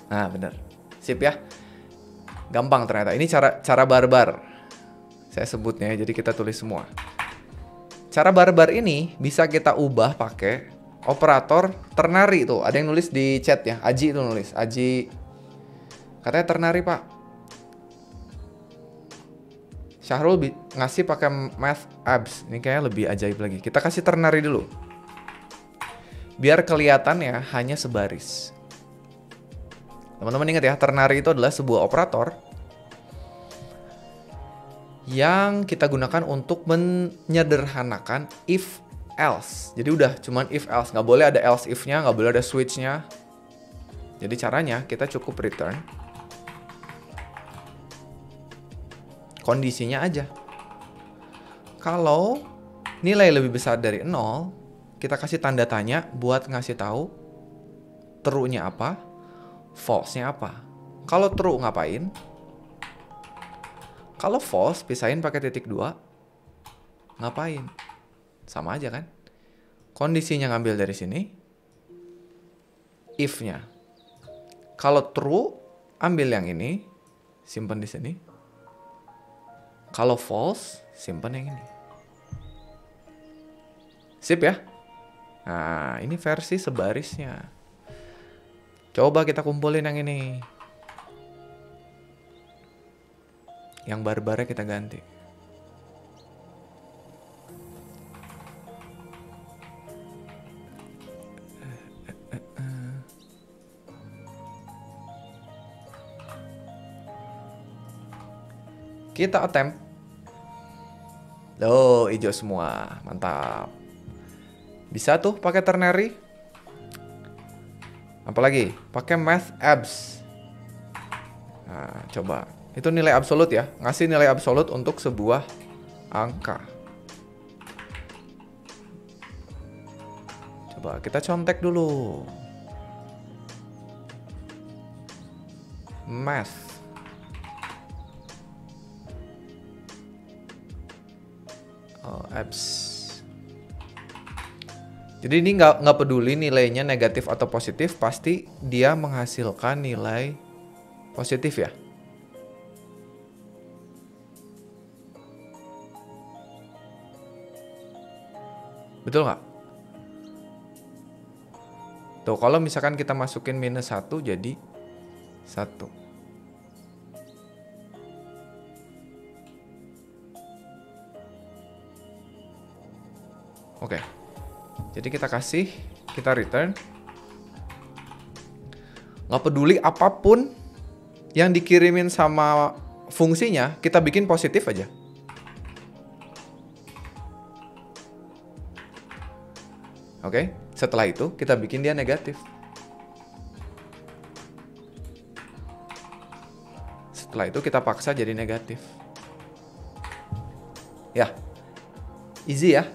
nah bener. Sip ya. Gampang ternyata. Ini cara barbar. Saya sebutnya, jadi kita tulis semua. Cara barbar ini bisa kita ubah pakai operator ternary tuh. Ada yang nulis di chat ya. Aji itu nulis. Aji katanya ternary, Pak. Syahrul ngasih pakai math abs. Ini kayaknya lebih ajaib lagi. Kita kasih ternary dulu. Biar kelihatannya hanya sebaris. Teman-teman ingat ya, ternary itu adalah sebuah operator yang kita gunakan untuk menyederhanakan if else. Jadi udah cuman if else, nggak boleh ada else if-nya, nggak boleh ada switch-nya. Jadi caranya kita cukup return kondisinya aja. Kalau nilai lebih besar dari 0, kita kasih tanda tanya buat ngasih tahu true-nya apa, false-nya apa. Kalau true ngapain? Kalau false, pisahin pakai titik 2. Ngapain? Sama aja kan? Kondisinya ngambil dari sini. If-nya. Kalau true, ambil yang ini. Simpan di sini. Kalau false, simpan yang ini. Sip ya? Nah, ini versi sebarisnya. Coba kita kumpulin yang ini. Yang barbarnya kita ganti. Kita attempt. Oh, hijau semua. Mantap. Bisa tuh pakai ternary. Apalagi? Pakai math abs. Nah, coba. Itu nilai absolut ya. Ngasih nilai absolut untuk sebuah angka. Coba kita contek dulu. Math. Oh, abs. Jadi ini nggak peduli nilainya negatif atau positif, pasti dia menghasilkan nilai positif ya. Betul nggak? Tuh, kalau misalkan kita masukin minus 1 jadi 1. Oke. Jadi kita kasih, kita return. Nggak peduli apapun yang dikirimin sama fungsinya, kita bikin positif aja. Oke, setelah itu kita bikin dia negatif. Setelah itu kita paksa jadi negatif. Ya, easy ya.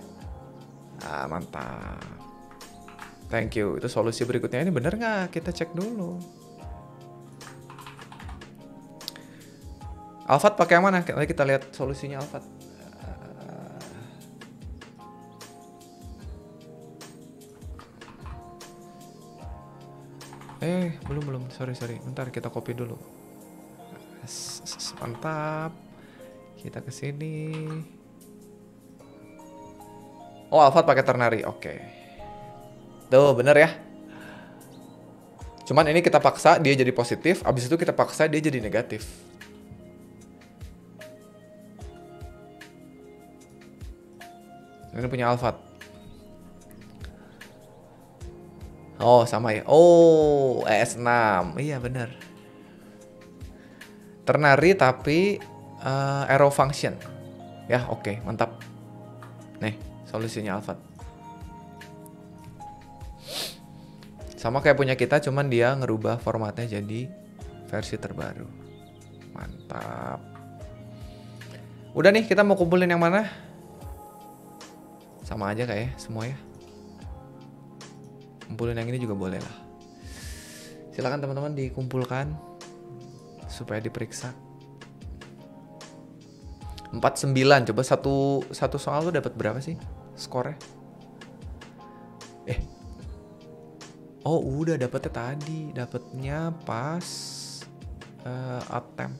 Nah, mantap. Thank you. Itu solusi berikutnya ini bener nggak? Kita cek dulu. Alphard pakai yang mana? Nanti kita lihat solusinya Alphard. Belum. Sorry. Bentar, kita copy dulu. Mantap. Kita ke sini. Oh, Alphard pakai ternary. Oke. Tuh, bener ya. Cuman ini kita paksa dia jadi positif, abis itu kita paksa dia jadi negatif. Ini punya Alphard. Oh, sama ya. Oh, ES6. Iya, bener. Ternary tapi arrow function. Ya, oke, mantap. Nih, solusinya Alphard. Sama kayak punya kita, cuman dia ngerubah formatnya jadi versi terbaru. Mantap. Udah nih, kita mau kumpulin yang mana? Sama aja kayak semua ya. Kumpulin yang ini juga boleh lah. Silakan teman-teman dikumpulkan supaya diperiksa. 49, coba satu soal lu dapat berapa sih skornya? Oh, udah dapetnya tadi. Dapetnya pas attempt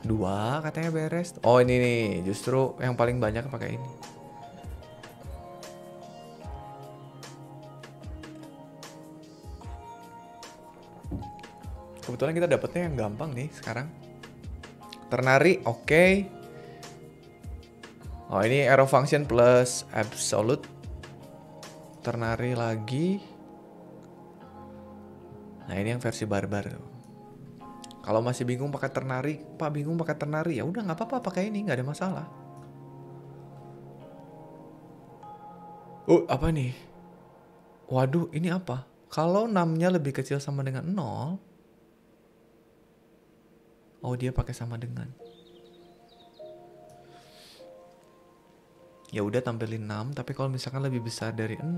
2 katanya beres. Oh, ini nih, justru yang paling banyak pakai ini. Kebetulan kita dapetnya yang gampang nih sekarang. Ternary, oke. Oh, ini arrow function plus absolute. Ternary lagi. Nah, ini yang versi barbar tuh. Kalau masih bingung pakai ternary, Pak bingung pakai ternary, ya udah nggak apa-apa pakai ini, nggak ada masalah. Oh, apa nih? Waduh, ini apa? Kalau 6-nya lebih kecil sama dengan 0, oh dia pakai sama dengan. Ya udah tampilin 6, tapi kalau misalkan lebih besar dari 0,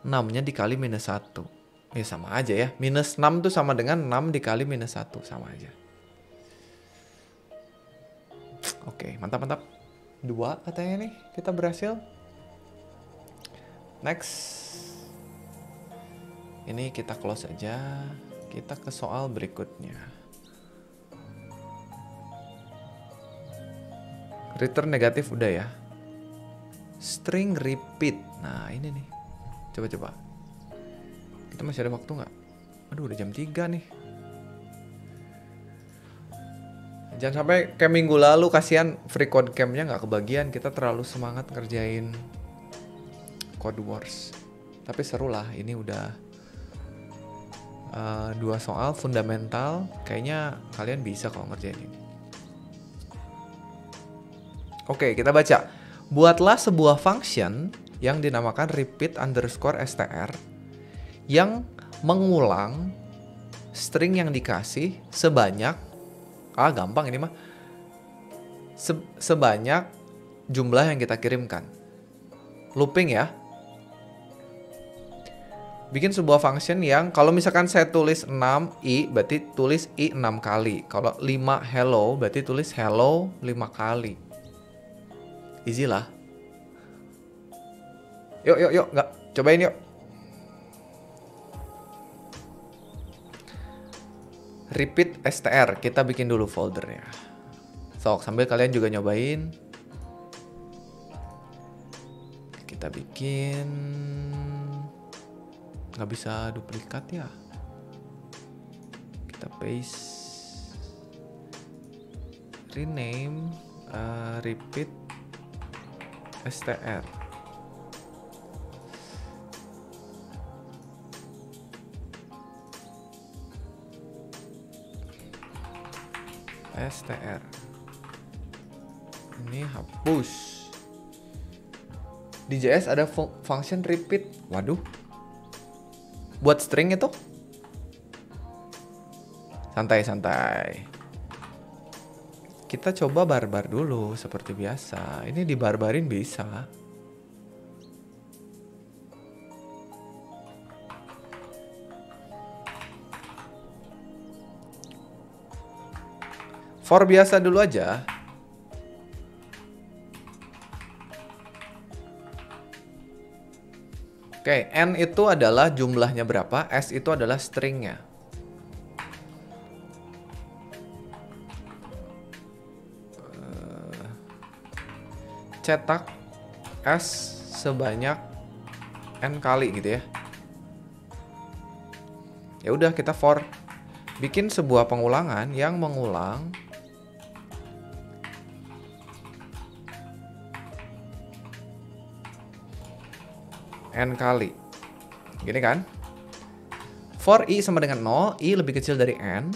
6-nya dikali minus 1. Ya sama aja ya. Minus 6 tuh sama dengan 6 dikali minus 1. Sama aja. Oke, mantap. 2 katanya nih. Kita berhasil. Next. Ini kita close aja. Kita ke soal berikutnya. Return negatif udah ya. String repeat. Nah ini nih. Coba. Kita masih ada waktu nggak? Aduh, udah jam 3 nih. Jangan sampai kayak minggu lalu, kasihan free code camp-nya nggak kebagian. Kita terlalu semangat ngerjain Code Wars. Tapi seru lah, ini udah 2 soal fundamental. Kayaknya kalian bisa kalau ngerjain ini. Oke, kita baca. Buatlah sebuah function yang dinamakan repeat underscore str yang mengulang string yang dikasih sebanyak, gampang ini mah, sebanyak jumlah yang kita kirimkan. Looping ya. Bikin sebuah function yang kalau misalkan saya tulis 6i berarti tulis i 6 kali. Kalau 5 hello berarti tulis hello 5 kali. Easy lah. Yuk, nggak, cobain yuk. Repeat str, kita bikin dulu foldernya. Sok, sambil kalian juga nyobain. Kita bikin, nggak bisa duplikat ya. Kita paste, rename, Repeat str. str. Ini hapus. Di JS ada function repeat. Waduh. Buat string itu? Santai-santai. Kita coba barbar dulu seperti biasa. Ini dibarbarin bisa. For biasa dulu aja. Oke, N itu adalah jumlahnya berapa, S itu adalah stringnya. Cetak S sebanyak N kali gitu ya. Ya udah kita for. Bikin sebuah pengulangan yang mengulang N kali. Gini kan? For I sama dengan 0, I lebih kecil dari N.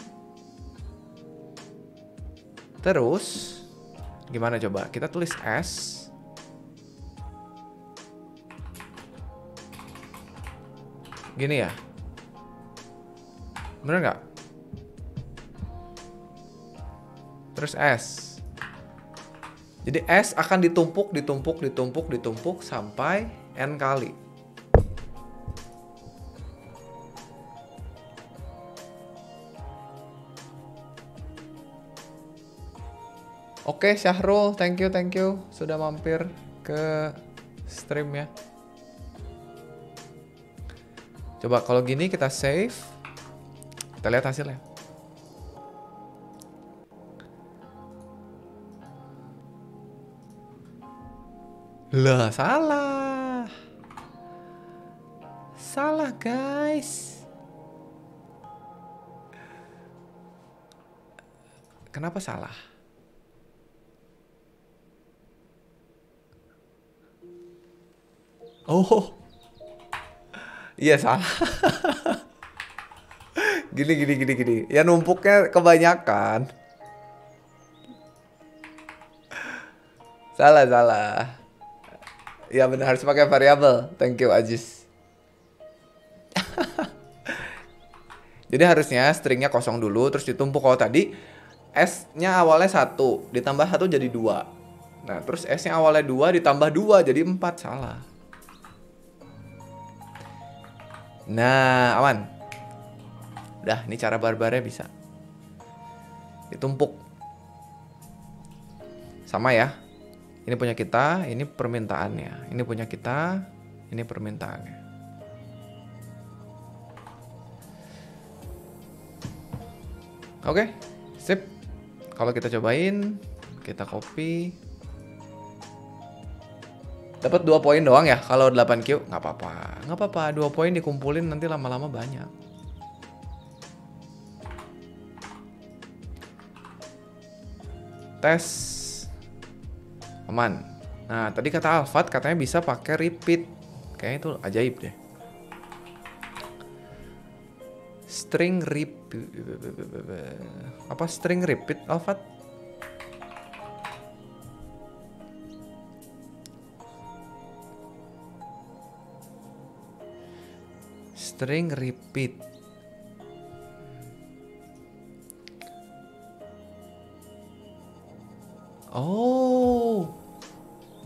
Terus, gimana coba? Kita tulis S. Gini ya? Bener nggak? Terus S. Jadi S akan ditumpuk sampai N kali. Oke, Syahrul, thank you sudah mampir ke stream ya. Coba kalau gini kita save. Kita lihat hasilnya. Lah, salah. Salah, guys. Kenapa salah? Oh. Iya, salah. Gini. Ya numpuknya kebanyakan. Salah. Ya benar, harus pakai variabel. Thank you, Ajis. Jadi harusnya stringnya kosong dulu, terus ditumpuk. Kalau tadi S-nya awalnya 1, ditambah 1 jadi 2. Nah, terus S-nya awalnya 2, ditambah 2 jadi 4. Salah. Nah, aman. Udah, ini cara barbarnya bisa. Ditumpuk. Sama ya. Ini punya kita, ini permintaannya. Ini punya kita, ini permintaannya. Oke, sip. Kalau kita cobain, kita copy. Dapat 2 poin doang ya. Kalau 8Q, nggak apa-apa. 2 poin dikumpulin nanti lama-lama banyak. Tes. Aman. Nah, tadi kata Alfat katanya bisa pakai repeat. Kayaknya itu ajaib deh. String repeat. Apa string repeat, Alfat? String repeat. Oh,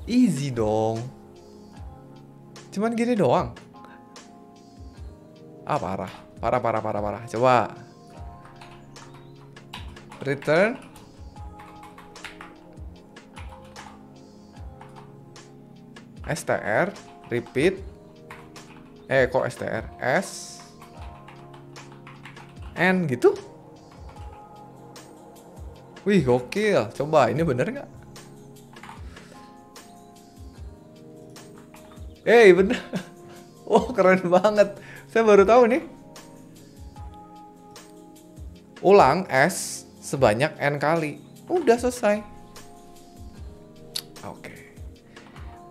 easy dong. Cuman gini doang. Ah, parah. Coba. Return. str, repeat. Kok str? S. N gitu? Wih, gokil. Coba, ini bener nggak? Bener. Oh, keren banget. Saya baru tahu nih. Ulang S sebanyak N kali. Udah selesai.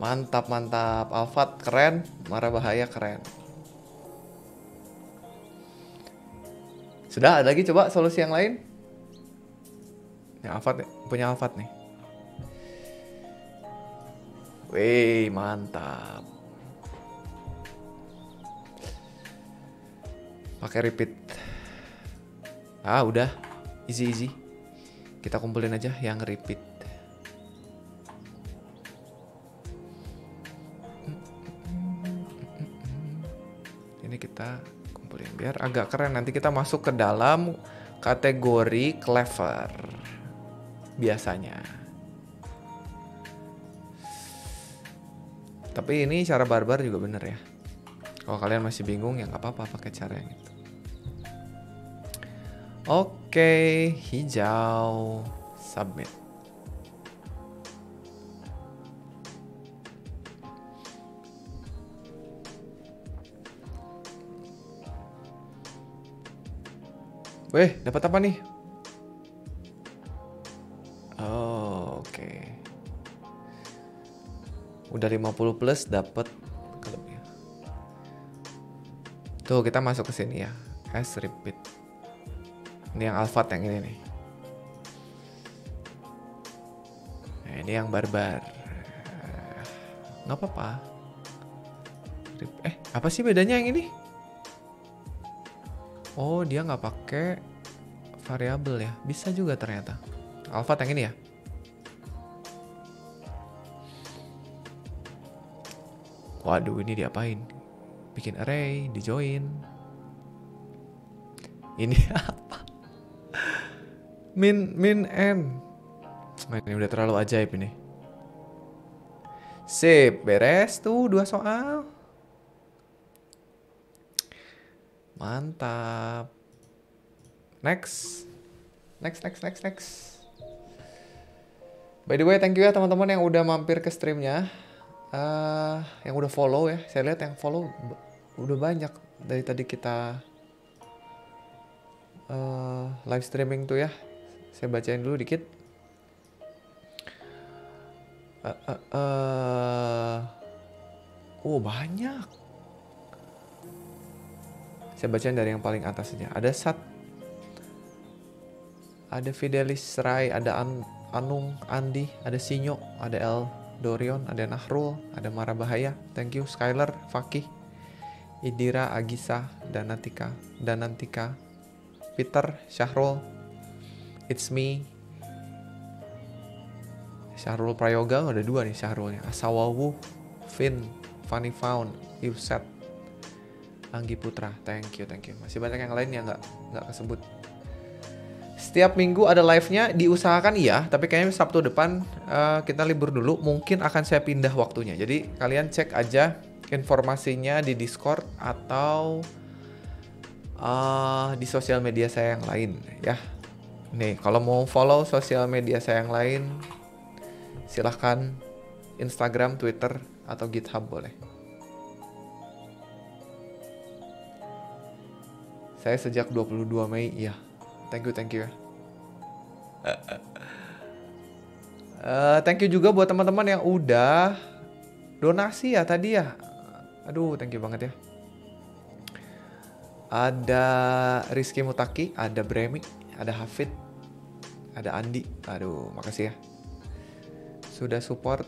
Mantap, mantap. Alphard keren, Mara Bahaya keren. Sudah, ada lagi coba solusi yang lain? Yang Alphard, punya Alphard nih. Wih, mantap. Pakai repeat. Ah, udah. Easy. Kita kumpulin aja yang repeat. Ini kita kumpulin biar agak keren. Nanti kita masuk ke dalam kategori clever. Biasanya. Tapi ini cara barbar juga bener ya. Kalau kalian masih bingung ya nggak apa-apa pakai cara yang itu. Oke, hijau, submit. Weh, dapat apa nih? Oh, oke. Udah 50 plus dapat kelebihan. Tuh, kita masuk ke sini ya. S repeat. Ini yang Alphard yang ini nih. Nah, ini yang barbar. Nggak apa-apa. Apa sih bedanya yang ini? Oh, dia nggak pakai variabel ya. Bisa juga ternyata. Alphard yang ini ya. Waduh, ini diapain? Bikin array, di join. Ini apa? Min n. Ini udah terlalu ajaib ini. Sip, beres tuh 2 soal. Mantap. Next. By the way, thank you ya teman-teman yang udah mampir ke streamnya. Yang udah follow ya. Saya lihat yang follow udah banyak dari tadi kita live streaming tuh ya. Saya bacain dulu dikit. Oh, banyak. Saya bacain dari yang paling atas aja. Ada ada Fidelis Rai, ada Anung, Andi, ada Sinyo, ada El Dorion, ada Nahrul, ada Mara Bahaya. Thank you Skyler, Fakih, Idira, Agisa, Danantika, Peter, Syahrul, It's Me, Syahrul Prayoga, ada 2 nih Syahrulnya. Asawawu, Vin, Funny Found, Yuset, Anggi Putra, thank you. Masih banyak yang lain yang nggak kesebut. Setiap minggu ada live-nya, diusahakan iya, tapi kayaknya Sabtu depan kita libur dulu, mungkin akan saya pindah waktunya. Jadi kalian cek aja informasinya di Discord atau di sosial media saya yang lain ya. Nih, kalau mau follow sosial media saya yang lain, silahkan Instagram, Twitter, atau GitHub boleh. Saya sejak 22 Mei, iya. Thank you ya. Thank you juga buat teman-teman yang udah donasi ya tadi ya. Aduh, thank you banget ya. Ada Rizky Mutaki, ada Bremi, ada Hafid, ada Andi. Aduh, makasih ya. Sudah support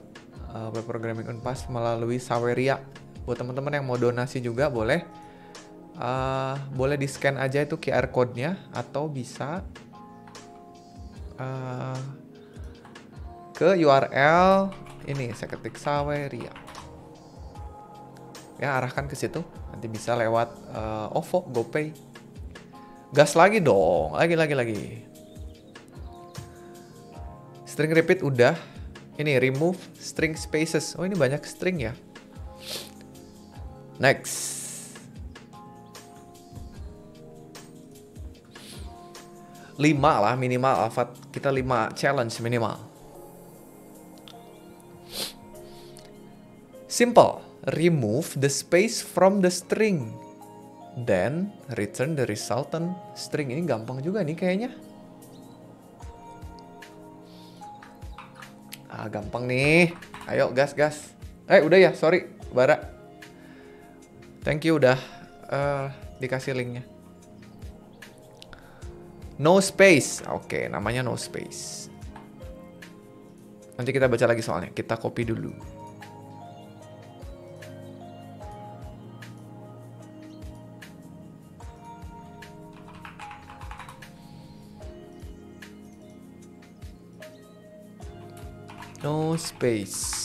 web programming Unpas melalui Saweria. Buat teman-teman yang mau donasi juga boleh. Boleh di scan aja itu QR code-nya atau bisa ke URL ini, saya ketik Saweria ya, arahkan ke situ, nanti bisa lewat OVO, GoPay. Gas lagi dong, lagi. String repeat udah, ini remove string spaces. Oh, ini banyak string ya. Next. Lima lah minimal, Alphard. Kita 5 challenge minimal. Simple. Remove the space from the string. Then return the resultant string. Ini gampang juga nih kayaknya. Gampang nih. Ayo gas. Udah ya, sorry, Bara. Thank you udah dikasih linknya. No space. Oke, namanya no space. Nanti kita baca lagi soalnya. Kita copy dulu. No space.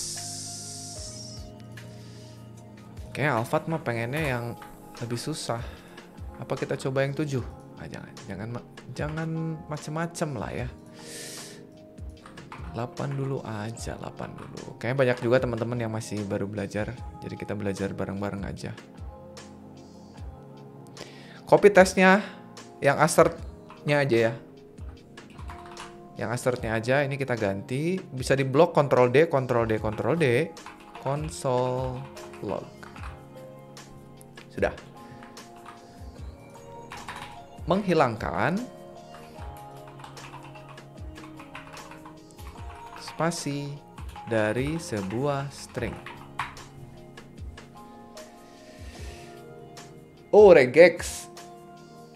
Kayaknya Alphard mah pengennya yang lebih susah. Apa kita coba yang 7? Jangan macem-macem lah ya. 8 dulu aja, 8 dulu. Kayaknya banyak juga teman-teman yang masih baru belajar. Jadi kita belajar bareng-bareng aja. Copy testnya yang assertnya aja ya. Yang assertnya aja ini kita ganti. Bisa di blok Ctrl D, Ctrl D, Ctrl D. Console log. Sudah. Menghilangkan spasi dari sebuah string. Oh, regex.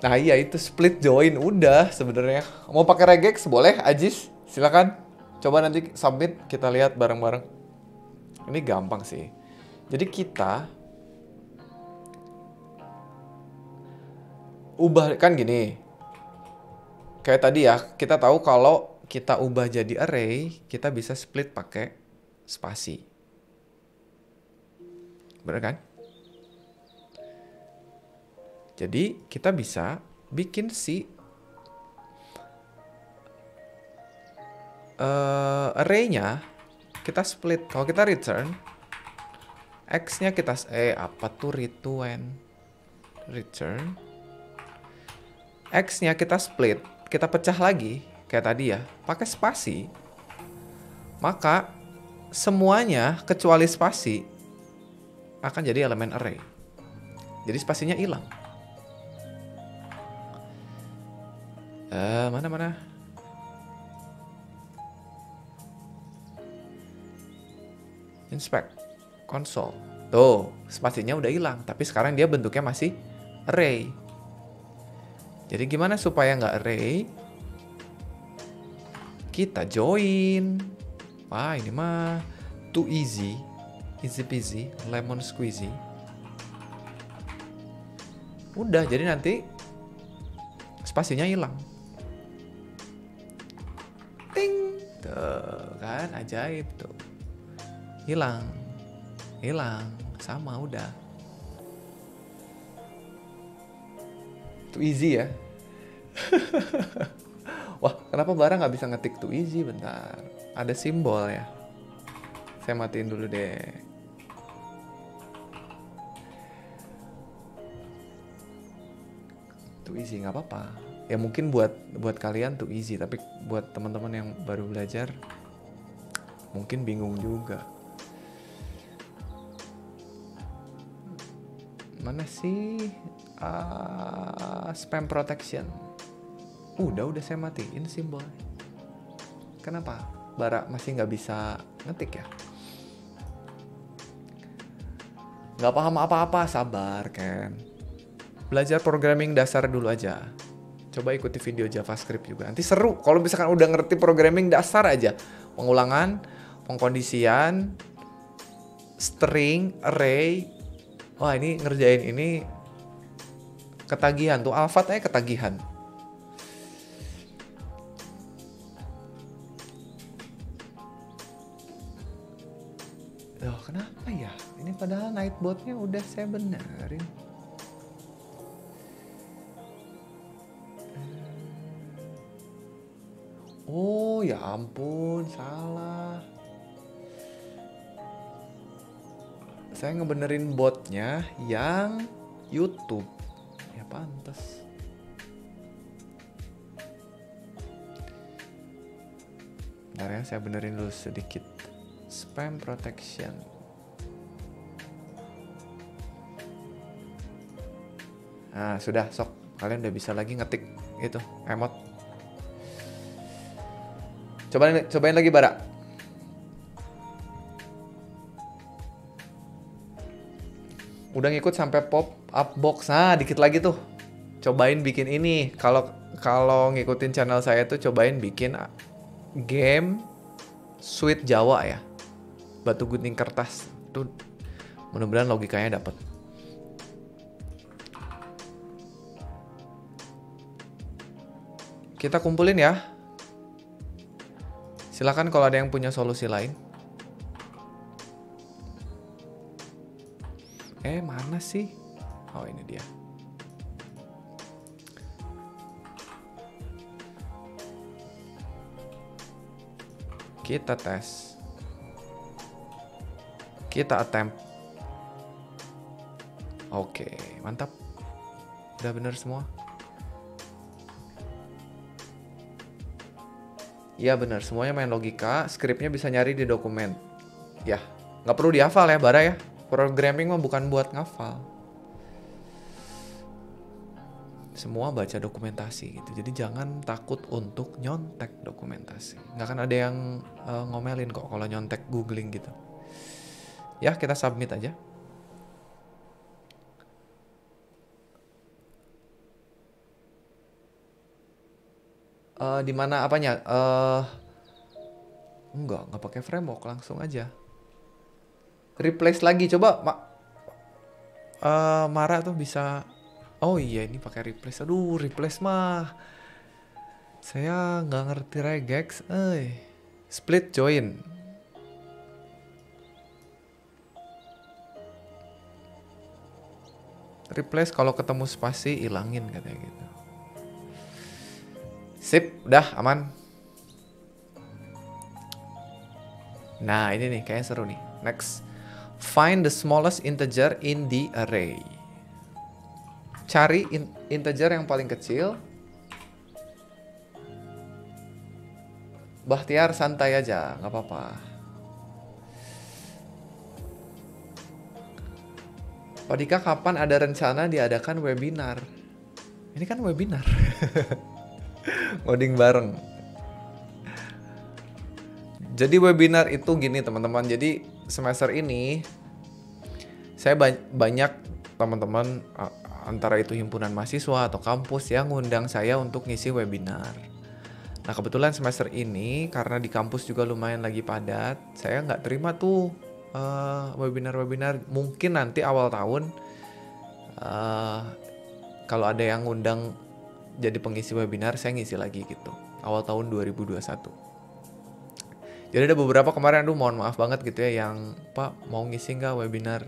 Nah iya itu split join udah sebenarnya. Mau pakai regex boleh, Ajis, silakan. Coba nanti submit kita lihat bareng-bareng. Ini gampang sih. Jadi kita ubah kan gini. Kayak tadi ya, kita tahu kalau kita ubah jadi array, kita bisa split pakai spasi. Bener kan? Jadi kita bisa bikin si array-nya kita split. Kalau kita return, X-nya kita apa tuh return? X-nya kita split, kita pecah lagi kayak tadi ya, pakai spasi. Maka semuanya kecuali spasi akan jadi elemen array. Jadi spasinya hilang. Mana? Inspect console. Tuh, spasinya udah hilang, tapi sekarang dia bentuknya masih array. Jadi gimana supaya nggak array? Kita join. Wah, ini mah too easy. Easy peasy, lemon squeezy. Udah, jadi nanti spasinya hilang. Ting. Tuh, kan ajaib tuh. Hilang. Sama udah. Too easy ya. Wah, kenapa Bara nggak bisa ngetik too easy? Bentar. Ada simbol ya. Saya matiin dulu deh. Too easy nggak apa-apa. Ya mungkin buat kalian too easy, tapi buat teman-teman yang baru belajar mungkin bingung juga. Mana sih spam protection? Udah saya matiin simbol. Kenapa Bara masih nggak bisa ngetik ya? Nggak paham apa-apa, sabar Ken. Belajar programming dasar dulu aja. Coba ikuti video JavaScript juga. Nanti seru kalau misalkan udah ngerti programming dasar aja. Pengulangan, pengkondisian, string, array. Wah, ini ngerjain ini ketagihan tuh. Alphard aja ketagihan. Loh, kenapa ya? Ini padahal Nightbot-nya udah saya benerin. Oh, ya ampun, salah. Saya ngebenerin botnya yang YouTube. Ya pantas. Bentar ya, saya benerin dulu sedikit. Spam protection. Nah, sudah, sok. Kalian udah bisa lagi ngetik itu, emot. Cobain lagi, Bara. Udah ngikut sampai pop up box. Nah, dikit lagi tuh. Cobain bikin ini. Kalau ngikutin channel saya tuh cobain bikin game Sweet Jawa ya. Batu gunting kertas. Tuh mudah-mudahan logikanya dapet. Kita kumpulin ya. Silakan kalau ada yang punya solusi lain. Mana sih? Oh, ini dia. Kita tes. Kita attempt. Oke, mantap. Udah bener semua. Iya bener, semuanya main logika. Skripnya bisa nyari di dokumen. Ya, nggak perlu dihafal ya, Bara ya. Programming mah bukan buat ngafal. Semua baca dokumentasi gitu. Jadi jangan takut untuk nyontek dokumentasi. Nggak akan ada yang ngomelin kok kalau nyontek googling gitu. Ya, kita submit aja. Di mana apanya? Nggak pakai framework, langsung aja. Replace lagi, coba Mara tuh bisa. Oh iya, ini pakai replace. Aduh, replace mah saya nggak ngerti regex. Split join. Replace kalau ketemu spasi ilangin katanya gitu. Sip, udah aman. Nah, ini nih kayaknya seru nih. Next. Find the smallest integer in the array. Cari integer yang paling kecil. Bahtiar santai aja, nggak apa-apa. Pak Dika, kapan ada rencana diadakan webinar? Ini kan webinar. Ngoding bareng. Jadi webinar itu gini teman-teman. Jadi semester ini saya banyak teman-teman antara itu himpunan mahasiswa atau kampus yang ngundang saya untuk ngisi webinar. Nah kebetulan semester ini karena di kampus juga lumayan lagi padat, saya nggak terima tuh webinar-webinar. Mungkin nanti awal tahun kalau ada yang ngundang jadi pengisi webinar, saya ngisi lagi gitu. Awal tahun 2021. Jadi ada beberapa kemarin, mohon maaf banget gitu ya, yang Pak mau ngisi nggak webinar.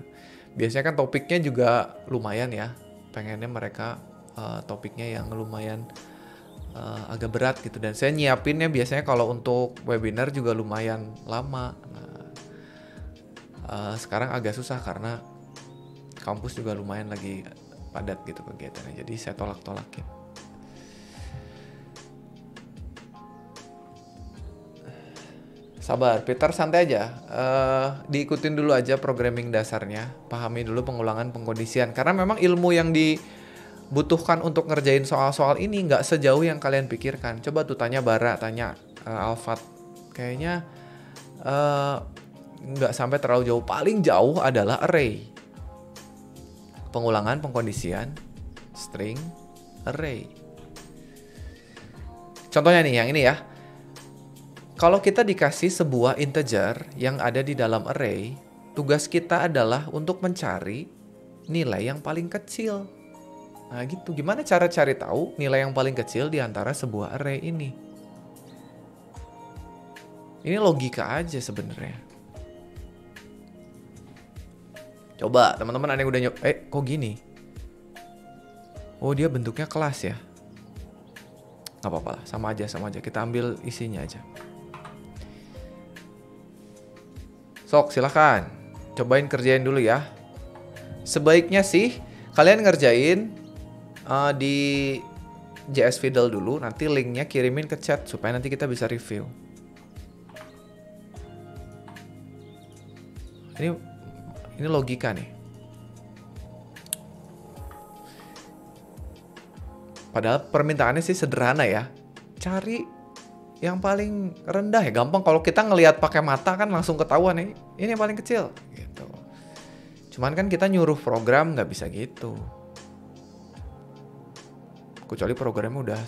Biasanya kan topiknya juga lumayan ya. Pengennya mereka topiknya yang lumayan agak berat gitu. Dan saya nyiapinnya biasanya kalau untuk webinar juga lumayan lama. Nah, sekarang agak susah karena kampus juga lumayan lagi padat gitu kegiatannya. Jadi saya tolak-tolakin. Sabar, Peter, santai aja. Diikutin dulu aja programming dasarnya. Pahami dulu pengulangan pengkondisian. Karena memang ilmu yang dibutuhkan untuk ngerjain soal-soal ini nggak sejauh yang kalian pikirkan. Coba tuh tanya Bara, tanya Alfat. Kayaknya nggak sampai terlalu jauh. Paling jauh adalah array. Pengulangan pengkondisian, string, array. Contohnya nih, yang ini ya. Kalau kita dikasih sebuah integer yang ada di dalam array, tugas kita adalah untuk mencari nilai yang paling kecil. Nah gitu, gimana cara cari tahu nilai yang paling kecil di antara sebuah array ini? Ini logika aja sebenarnya. Coba teman-teman ada yang udah kok gini? Oh dia bentuknya kelas ya? Gak apa-apa lah, sama aja. Kita ambil isinya aja. Sok, silakan. Cobain kerjain dulu ya. Sebaiknya sih kalian ngerjain di JS Fiddle dulu. Nanti linknya kirimin ke chat supaya nanti kita bisa review. Ini logika nih. Padahal permintaannya sih sederhana ya. Cari yang paling rendah ya, gampang. Kalau kita ngelihat pakai mata kan langsung ketahuan nih, ini yang paling kecil gitu. Cuman kan kita nyuruh program nggak bisa gitu. Kecuali programnya udah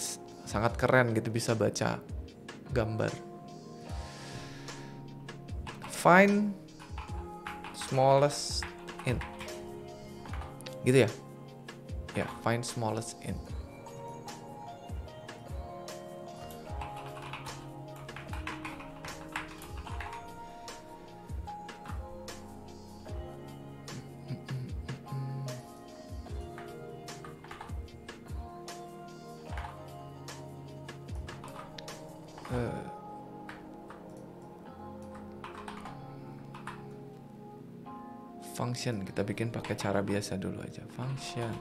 sangat keren gitu, bisa baca gambar. Find smallest int. Gitu ya? Ya, find smallest int. Function kita bikin pakai cara biasa dulu aja. Function.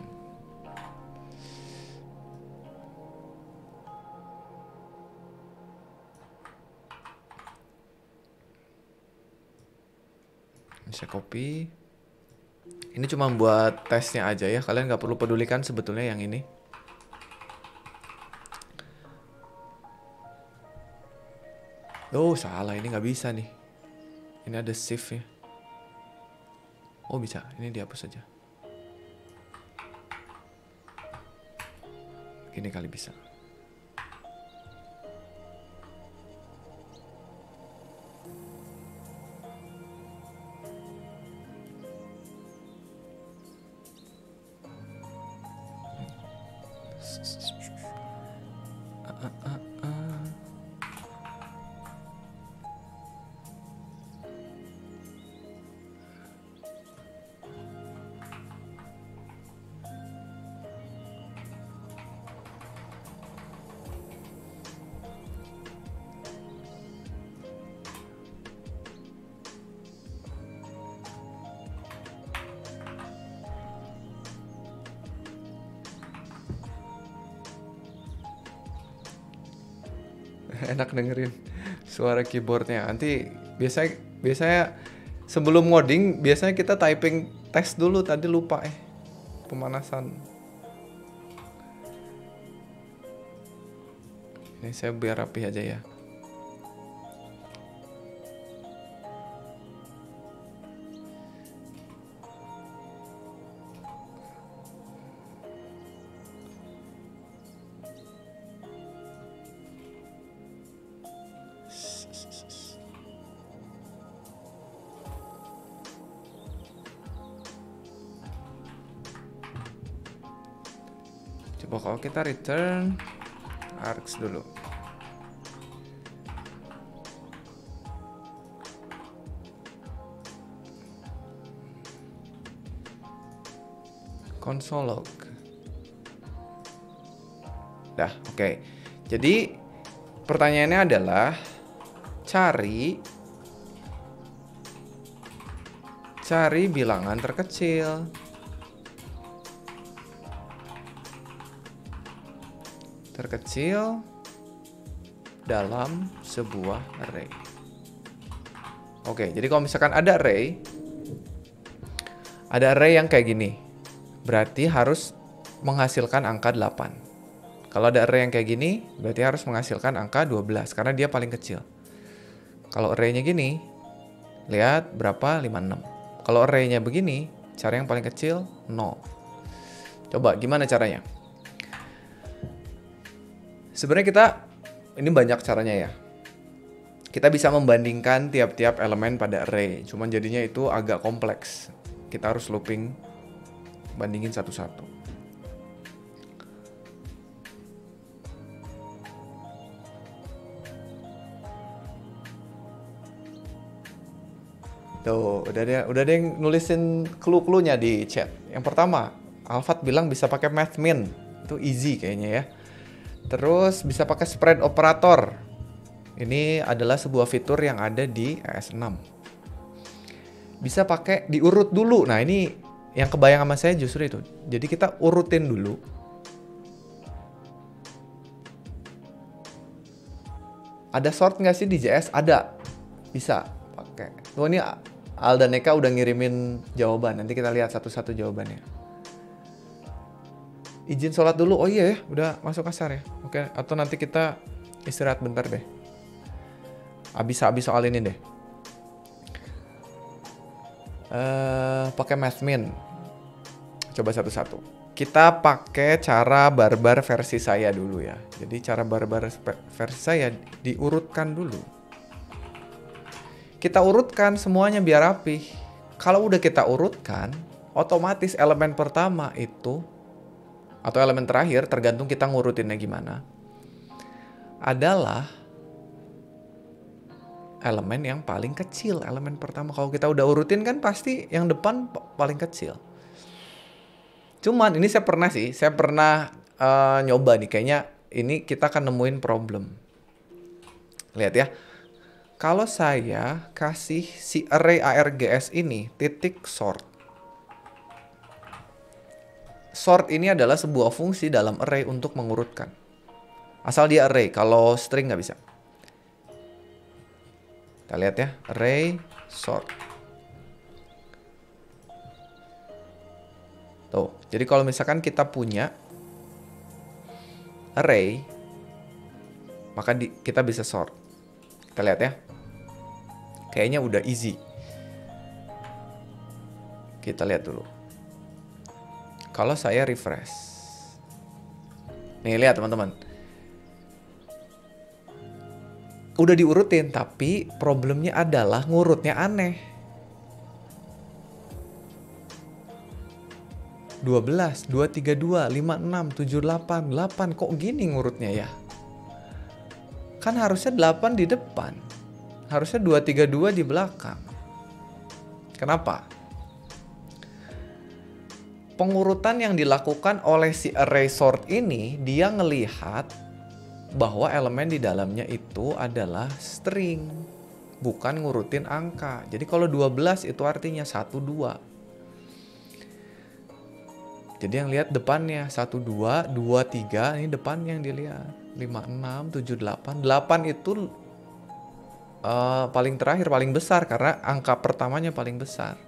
Bisa copy. Ini cuma buat tesnya aja ya. Kalian nggak perlu pedulikan sebetulnya yang ini. Oh salah, ini nggak bisa nih. Ini ada shift ya. Oh bisa, ini dihapus saja. Gini kali bisa. Enak dengerin suara keyboardnya. Nanti biasanya sebelum ngoding biasanya kita typing test dulu, tadi lupa pemanasan. Ini saya biar rapi aja ya. Coba kalau kita return args dulu. Console log. Dah, oke. Jadi pertanyaannya adalah cari bilangan terkecil. Dalam sebuah array. Oke, jadi kalau misalkan ada array yang kayak gini, berarti harus menghasilkan angka 8. Kalau ada array yang kayak gini, berarti harus menghasilkan angka 12, karena dia paling kecil. Kalau array-nya gini, lihat berapa? 56. Kalau array-nya begini, cara yang paling kecil 0. Coba gimana caranya? Sebenarnya ini banyak caranya ya. Kita bisa membandingkan tiap-tiap elemen pada array. Cuman jadinya itu agak kompleks. Kita harus looping, bandingin satu-satu. Tuh, udah ada yang nulisin clue-cluenya di chat. Yang pertama, Alfat bilang bisa pakai mathmin. Itu easy kayaknya ya. Terus bisa pakai spread operator. Ini adalah sebuah fitur yang ada di ES6. Bisa pakai diurut dulu. Nah ini yang kebayang sama saya justru itu. Jadi kita urutin dulu. Ada sort nggak sih di JS? Ada. Bisa pakai. Tuh ini Aldaneka udah ngirimin jawaban. Nanti kita lihat satu-satu jawabannya. Izin sholat dulu. Oh iya ya, udah masuk asar ya. Oke, atau nanti kita istirahat bentar deh. Habis soal ini deh. Pakai mathmin. Coba satu-satu. Kita pakai cara barbar versi saya dulu ya. Jadi cara barbar versi saya diurutkan dulu. Kita urutkan semuanya biar rapih. Kalau udah kita urutkan, otomatis elemen pertama itu, atau elemen terakhir, tergantung kita ngurutinnya gimana, adalah elemen yang paling kecil. Elemen pertama, kalau kita udah urutin kan pasti yang depan paling kecil. Cuman ini saya pernah nyoba nih, kayaknya ini kita akan nemuin problem. Lihat ya, kalau saya kasih si array args ini titik sort. Sort ini adalah sebuah fungsi dalam array untuk mengurutkan. Asal dia array, kalau string nggak bisa. Kita lihat ya, array sort. Tuh, jadi kalau misalkan kita punya array, maka kita bisa sort. Kita lihat ya. Kayaknya udah easy. Kita lihat dulu. Kalau saya refresh. Nih, lihat teman-teman. Udah diurutin, tapi problemnya adalah ngurutnya aneh. 12, 232, 56, 78, 8. Kok gini ngurutnya ya? Kan harusnya 8 di depan. Harusnya 232 di belakang. Kenapa? Pengurutan yang dilakukan oleh si array sort ini, dia ngelihat bahwa elemen di dalamnya itu adalah string, bukan ngurutin angka. Jadi kalau 12 itu artinya 1, 2. Jadi yang lihat depannya 1, 2, 2, 3, ini depan yang dilihat. 5, 6, 7, 8. 8 itu paling terakhir, paling besar karena angka pertamanya paling besar.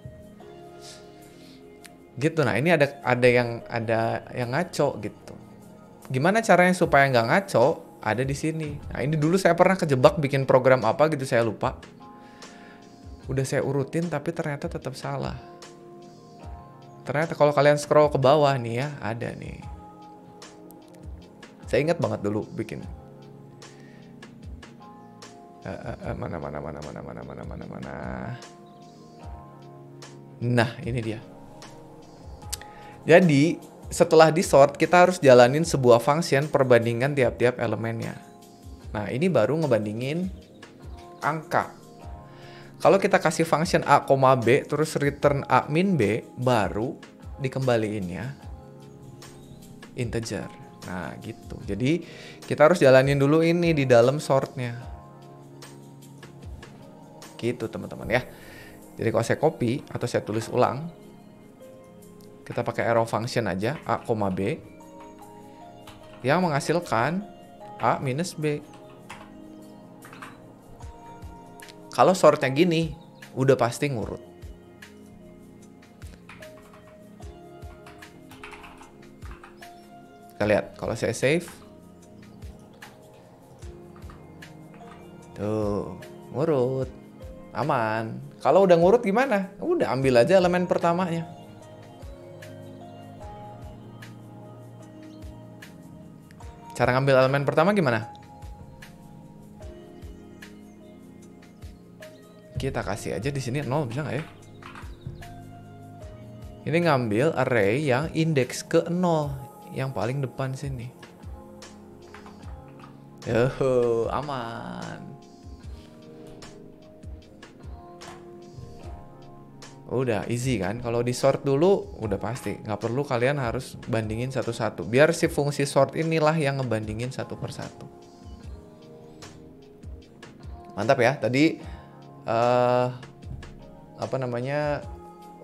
Gitu. Nah, ini ada yang ngaco gitu. Gimana caranya supaya nggak ngaco? Ada di sini. Nah, ini dulu saya pernah kejebak bikin program apa gitu, saya lupa. Udah saya urutin tapi ternyata tetap salah. Ternyata kalau kalian scroll ke bawah nih ya, ada nih. Saya ingat banget dulu bikin. Mana. Nah, ini dia. Jadi, setelah di sort, kita harus jalanin sebuah function perbandingan tiap-tiap elemennya. Nah, ini baru ngebandingin angka. Kalau kita kasih function A, B, terus return A min B, baru dikembaliin ya integer. Nah, gitu. Jadi, kita harus jalanin dulu ini di dalam sortnya. Gitu, teman-teman ya. Jadi, kalau saya copy atau saya tulis ulang, kita pakai arrow function aja, A, B, yang menghasilkan A minus B. Kalau sortnya gini, udah pasti ngurut. Kita lihat, kalau saya save. Tuh, ngurut. Aman. Kalau udah ngurut gimana? Udah ambil aja elemen pertamanya. Cara ngambil elemen pertama gimana? Kita kasih aja di sini 0, bisa nggak ya? Ini ngambil array yang indeks ke 0, yang paling depan sini. Aman. Udah easy kan? Kalau di sort dulu udah pasti, nggak perlu kalian harus bandingin satu-satu. Biar si fungsi sort inilah yang ngebandingin satu persatu. Mantap ya. Tadi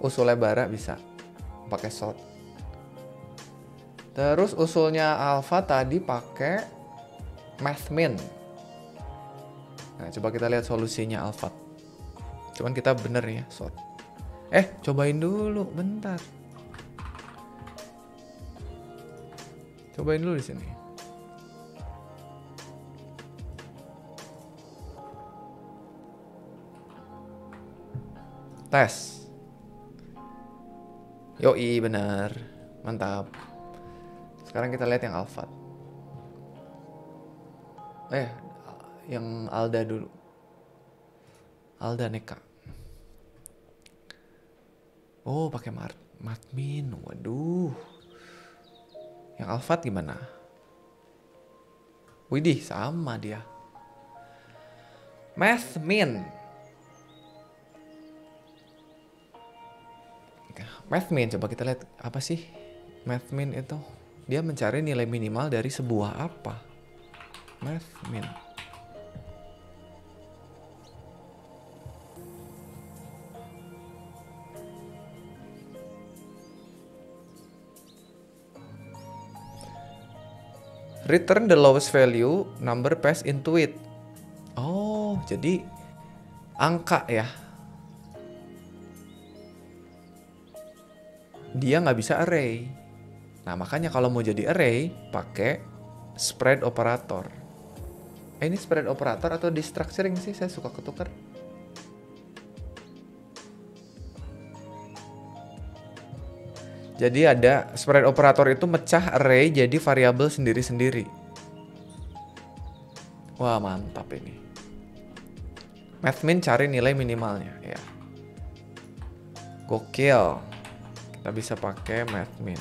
usulnya bara bisa pakai sort. Terus usulnya alpha tadi pakai mathmin. Nah, coba kita lihat solusinya alpha. Cuman kita bener ya sort. Cobain dulu bentar. Cobain dulu di sini. Tes. Yoi, bener. Mantap. Sekarang kita lihat yang alpha. Yang Alda dulu. Alda Neka. Oh, pakai Martmin. Waduh. Yang alpha gimana? Widih, sama dia. Mathmin. Mathmin, coba kita lihat apa sih Mathmin itu. Dia mencari nilai minimal dari sebuah apa. Mathmin. Return the lowest value number passed into it. Oh, jadi angka ya. Dia nggak bisa array. Nah, makanya kalau mau jadi array, pakai spread operator. Ini spread operator atau destructuring sih? Saya suka ketukar. Jadi ada spread operator itu mecah array jadi variabel sendiri-sendiri. Wah, mantap ini. Mathmin cari nilai minimalnya ya. Gokil. Kita bisa pakai Mathmin.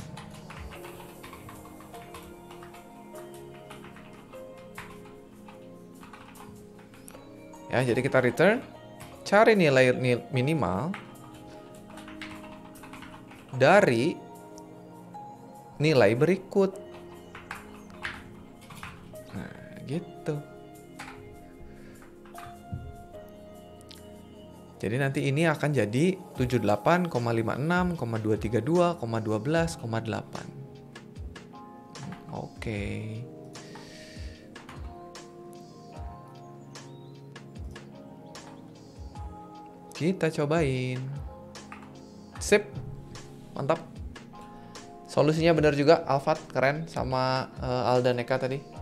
Ya, jadi kita return cari nilai minimal dari nilai berikut. Nah, gitu. Jadi nanti ini akan jadi 78,56,232,12,8. Oke. Kita cobain. Sip. Mantap. Solusinya benar juga, Alfat keren sama Alda Neka tadi.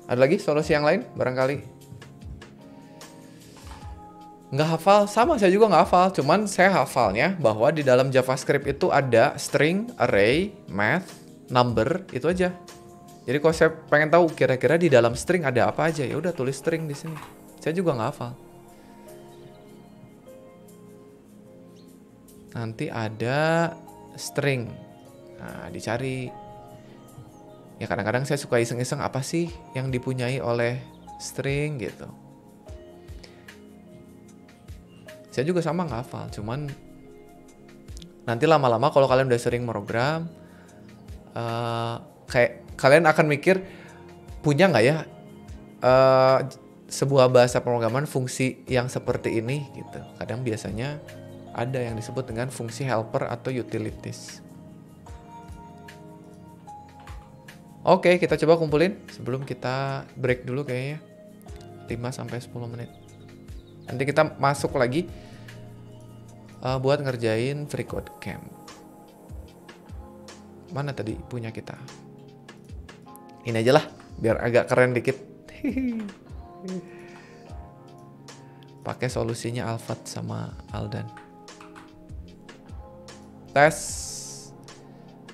Ada lagi solusi yang lain barangkali? Nggak hafal, sama saya juga nggak hafal. Cuman saya hafalnya bahwa di dalam JavaScript itu ada string, array, math, number, itu aja. Jadi kalau saya pengen tahu kira-kira di dalam string ada apa aja, ya udah tulis string di sini. Saya juga nggak hafal. Nanti ada string. Nah, dicari. Ya kadang-kadang saya suka iseng-iseng apa sih yang dipunyai oleh string gitu. Saya juga sama nggak hafal, cuman nanti lama-lama kalau kalian udah sering program, kayak kalian akan mikir punya nggak ya sebuah bahasa pemrograman fungsi yang seperti ini gitu. Kadang biasanya ada yang disebut dengan fungsi helper atau utilities. Oke, kita coba kumpulin sebelum kita break dulu kayaknya 5-10 menit. Nanti kita masuk lagi buat ngerjain free code camp. Mana tadi punya kita? Ini aja lah, biar agak keren dikit. Pakai solusinya Alfat sama Aldan. Tes.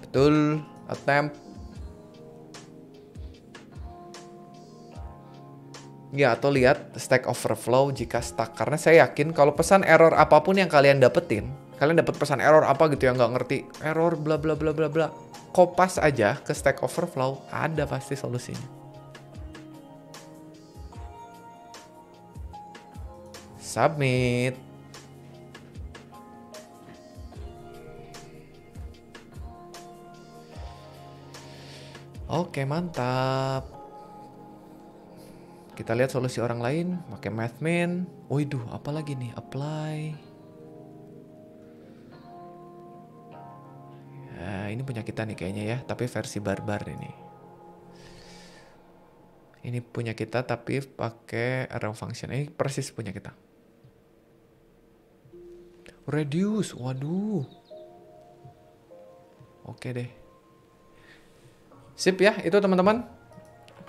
Betul, attempt. Ya, atau lihat Stack Overflow jika stuck. Karena saya yakin kalau pesan error apapun yang kalian dapetin, kalian dapet pesan error apa gitu yang nggak ngerti, error bla bla bla bla bla, kopas aja ke Stack Overflow, ada pasti solusinya. Submit. Oke, mantap. Kita lihat solusi orang lain, pakai Mathmin. Waduh, apa lagi nih? Apply. Ya, ini punya kita nih kayaknya ya, tapi versi barbar ini. Ini punya kita tapi pakai arrow function. Ini persis punya kita. Reduce, waduh. Oke deh. Sip ya, itu teman-teman.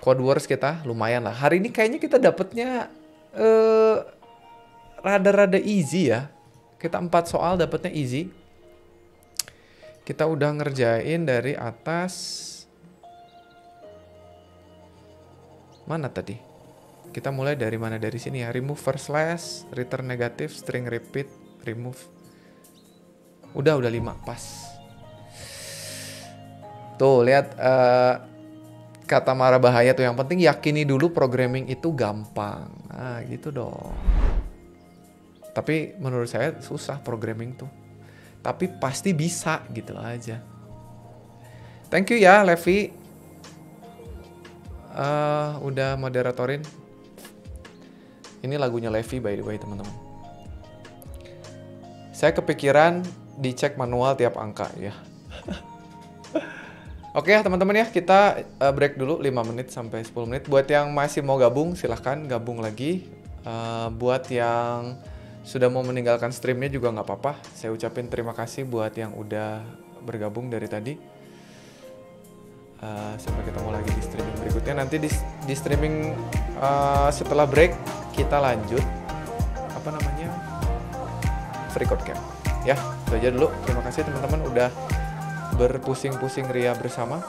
Code Wars kita lumayan lah. Hari ini kayaknya kita dapetnya rada-rada easy ya. Kita 4 soal dapetnya easy. Kita udah ngerjain dari atas. Mana tadi? Kita mulai dari mana? Dari sini ya. Remove first slash, return negative, string repeat, remove. Udah 5 pas. Tuh lihat kata marah bahaya tuh, yang penting yakini dulu programming itu gampang. Nah gitu dong. Tapi menurut saya susah programming tuh. Tapi pasti bisa gitu aja. Thank you ya Levi. Udah moderatorin. Ini lagunya Levi by the way teman-teman. Saya kepikiran dicek manual tiap angka ya. Oke ya teman-teman ya, kita break dulu 5 menit sampai 10 menit. Buat yang masih mau gabung silahkan gabung lagi. Buat yang sudah mau meninggalkan streamnya juga nggak apa-apa. Saya ucapin terima kasih buat yang udah bergabung dari tadi. Sampai ketemu lagi di streaming berikutnya. Nanti di streaming setelah break kita lanjut free code camp. Ya, itu aja dulu. Terima kasih teman-teman udah berpusing-pusing ria bersama.